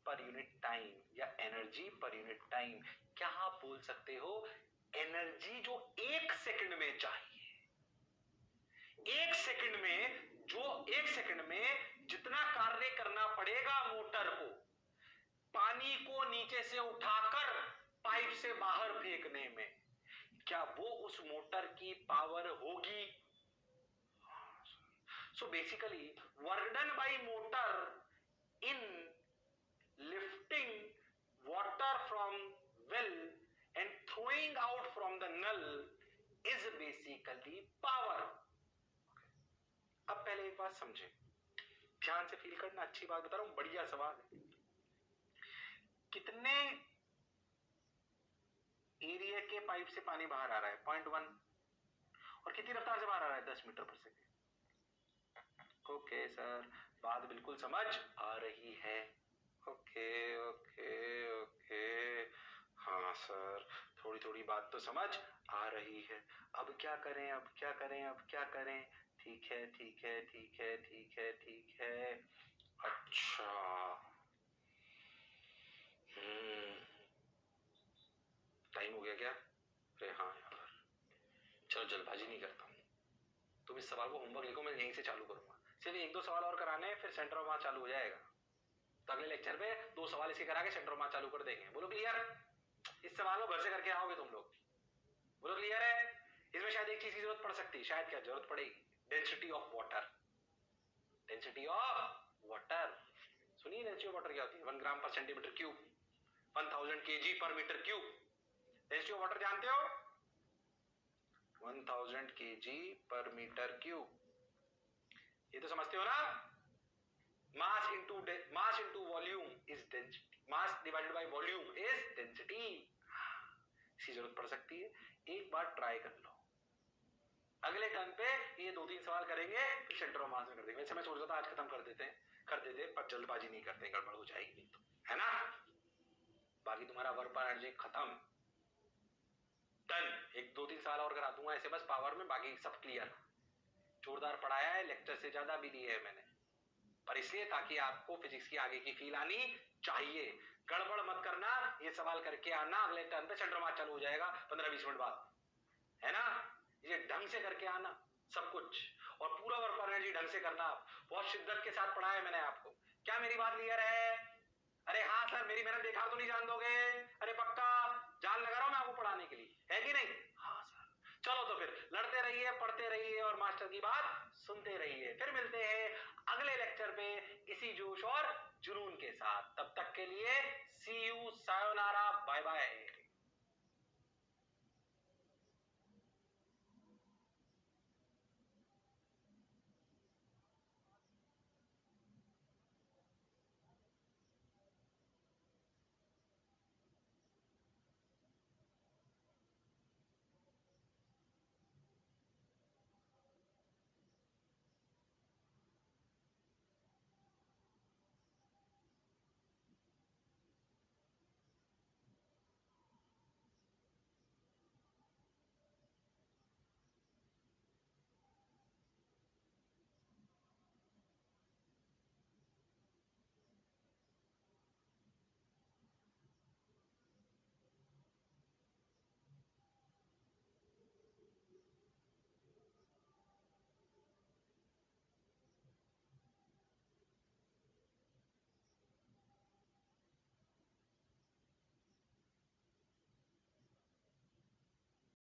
पर यूनिट टाइम या एनर्जी पर यूनिट टाइम। क्या आप बोल सकते हो एनर्जी जो 1 सेकंड में चाहिए, 1 सेकंड में, जो 1 सेकंड में जितना कार्य करना पड़ेगा मोटर को पानी को नीचे से उठाकर पाइप से बाहर फेंकने में, क्या वो उस मोटर की पावर होगी? So basically work done by motor in lifting water from well and throwing out from the null is basically power. अब पहले एक बात समझे, ध्यान से फील करना, अच्छी बात बता रहा हूं, बढ़िया सवाल है। कितने एरिया के पाइप से पानी बाहर आ रहा है? 0.1, और कितनी रफ्तार से बाहर आ रहा है? 10 मीटर पर सेकेंड। ओके सर बात बिल्कुल समझ आ रही है। ओके ओके ओके हाँ सर थोड़ी थोड़ी बात तो समझ आ रही है। अब क्या करें, अब क्या करें, अब क्या करें? ठीक है ठीक है ठीक है ठीक है ठीक है। अच्छा टाइम हो गया क्या? अरे हाँ यार चलो जल्दबाजी नहीं करता हूँ। तुम इस सवाल को होमवर्क लिखो, मैं यहीं से चालू करूंगा। सिर्फ 1-2 सवाल और कराने हैं, फिर सेंटर ऑफ मास चालू हो जाएगा। तो अगले लेक्चर पे 2 सवाल इसके करा के सेंटर ऑफ मास चालू कर देंगे। बोलो क्लियर? इस सवाल को घर से करके आओगे तुम लोग। बोलो क्लियर है? इसमें शायद एक चीज की जरूरत पड़ सकती है, शायद क्या जरूरत पड़ेगी? Density of water. Density of water सुनिए, डेंसिटी ऑफ वाटर क्या होती है? 1 ग्राम पर सेंटीमीटर क्यूब, 1000 kg पर metre cube. Density of water जानते हो? 1000 kg पर मीटर क्यूब। ये तो समझते हो ना? Mass into volume is density, mass divided by volume is density. इसकी जरूरत पड़ सकती है, एक बार ट्राई कर लो। अगले टर्न पे ये 2-3 सवाल करेंगे, फिर सेंटर ऑफ मास में कर देंगे। वैसे मैं सोच रहा था आज खत्म कर देते, पर जल्दबाजी नहीं करते, गड़बड़ हो जाएगी नहीं तो, है ना? बाकी तुम्हारा वर्क पर एनर्जी खत्म, डन। एक 2-3 सवाल और करा दूंगा ऐसे बस पावर में, बाकी सब क्लियर। जोरदार पढ़ाया है, लेक्चर से ज्यादा भी लिए है मैंने, पर इसलिए ताकि आपको फिजिक्स की आगे की फील आनी चाहिए। गड़बड़ मत करना, ये सवाल करके आना, अगले टर्न पे सेंटर मार्च चालू हो जाएगा 15-20 मिनट बाद, है ना? ये ढंग से करके आना सब कुछ, और पूरा वर्क ऑन एनर्जी ढंग से करना। आप बहुत शिद्दत के साथ पढ़ाया है मैंने आपको। क्या मेरी बात क्लियर है? अरे हाँ सर मेरी मेहनत देखा तो नहीं जान दोगे? अरे पक्का जान लगा रहा हूं मैं आपको पढ़ाने के लिए, है कि नहीं? हाँ सर। चलो तो फिर लड़ते रहिए, पढ़ते रहिए और मास्टर की बात सुनते रहिए। फिर मिलते हैं अगले लेक्चर पे इसी जोश और जुनून के साथ। तब तक के लिए सी यू, सायोनारा, बाय बाय।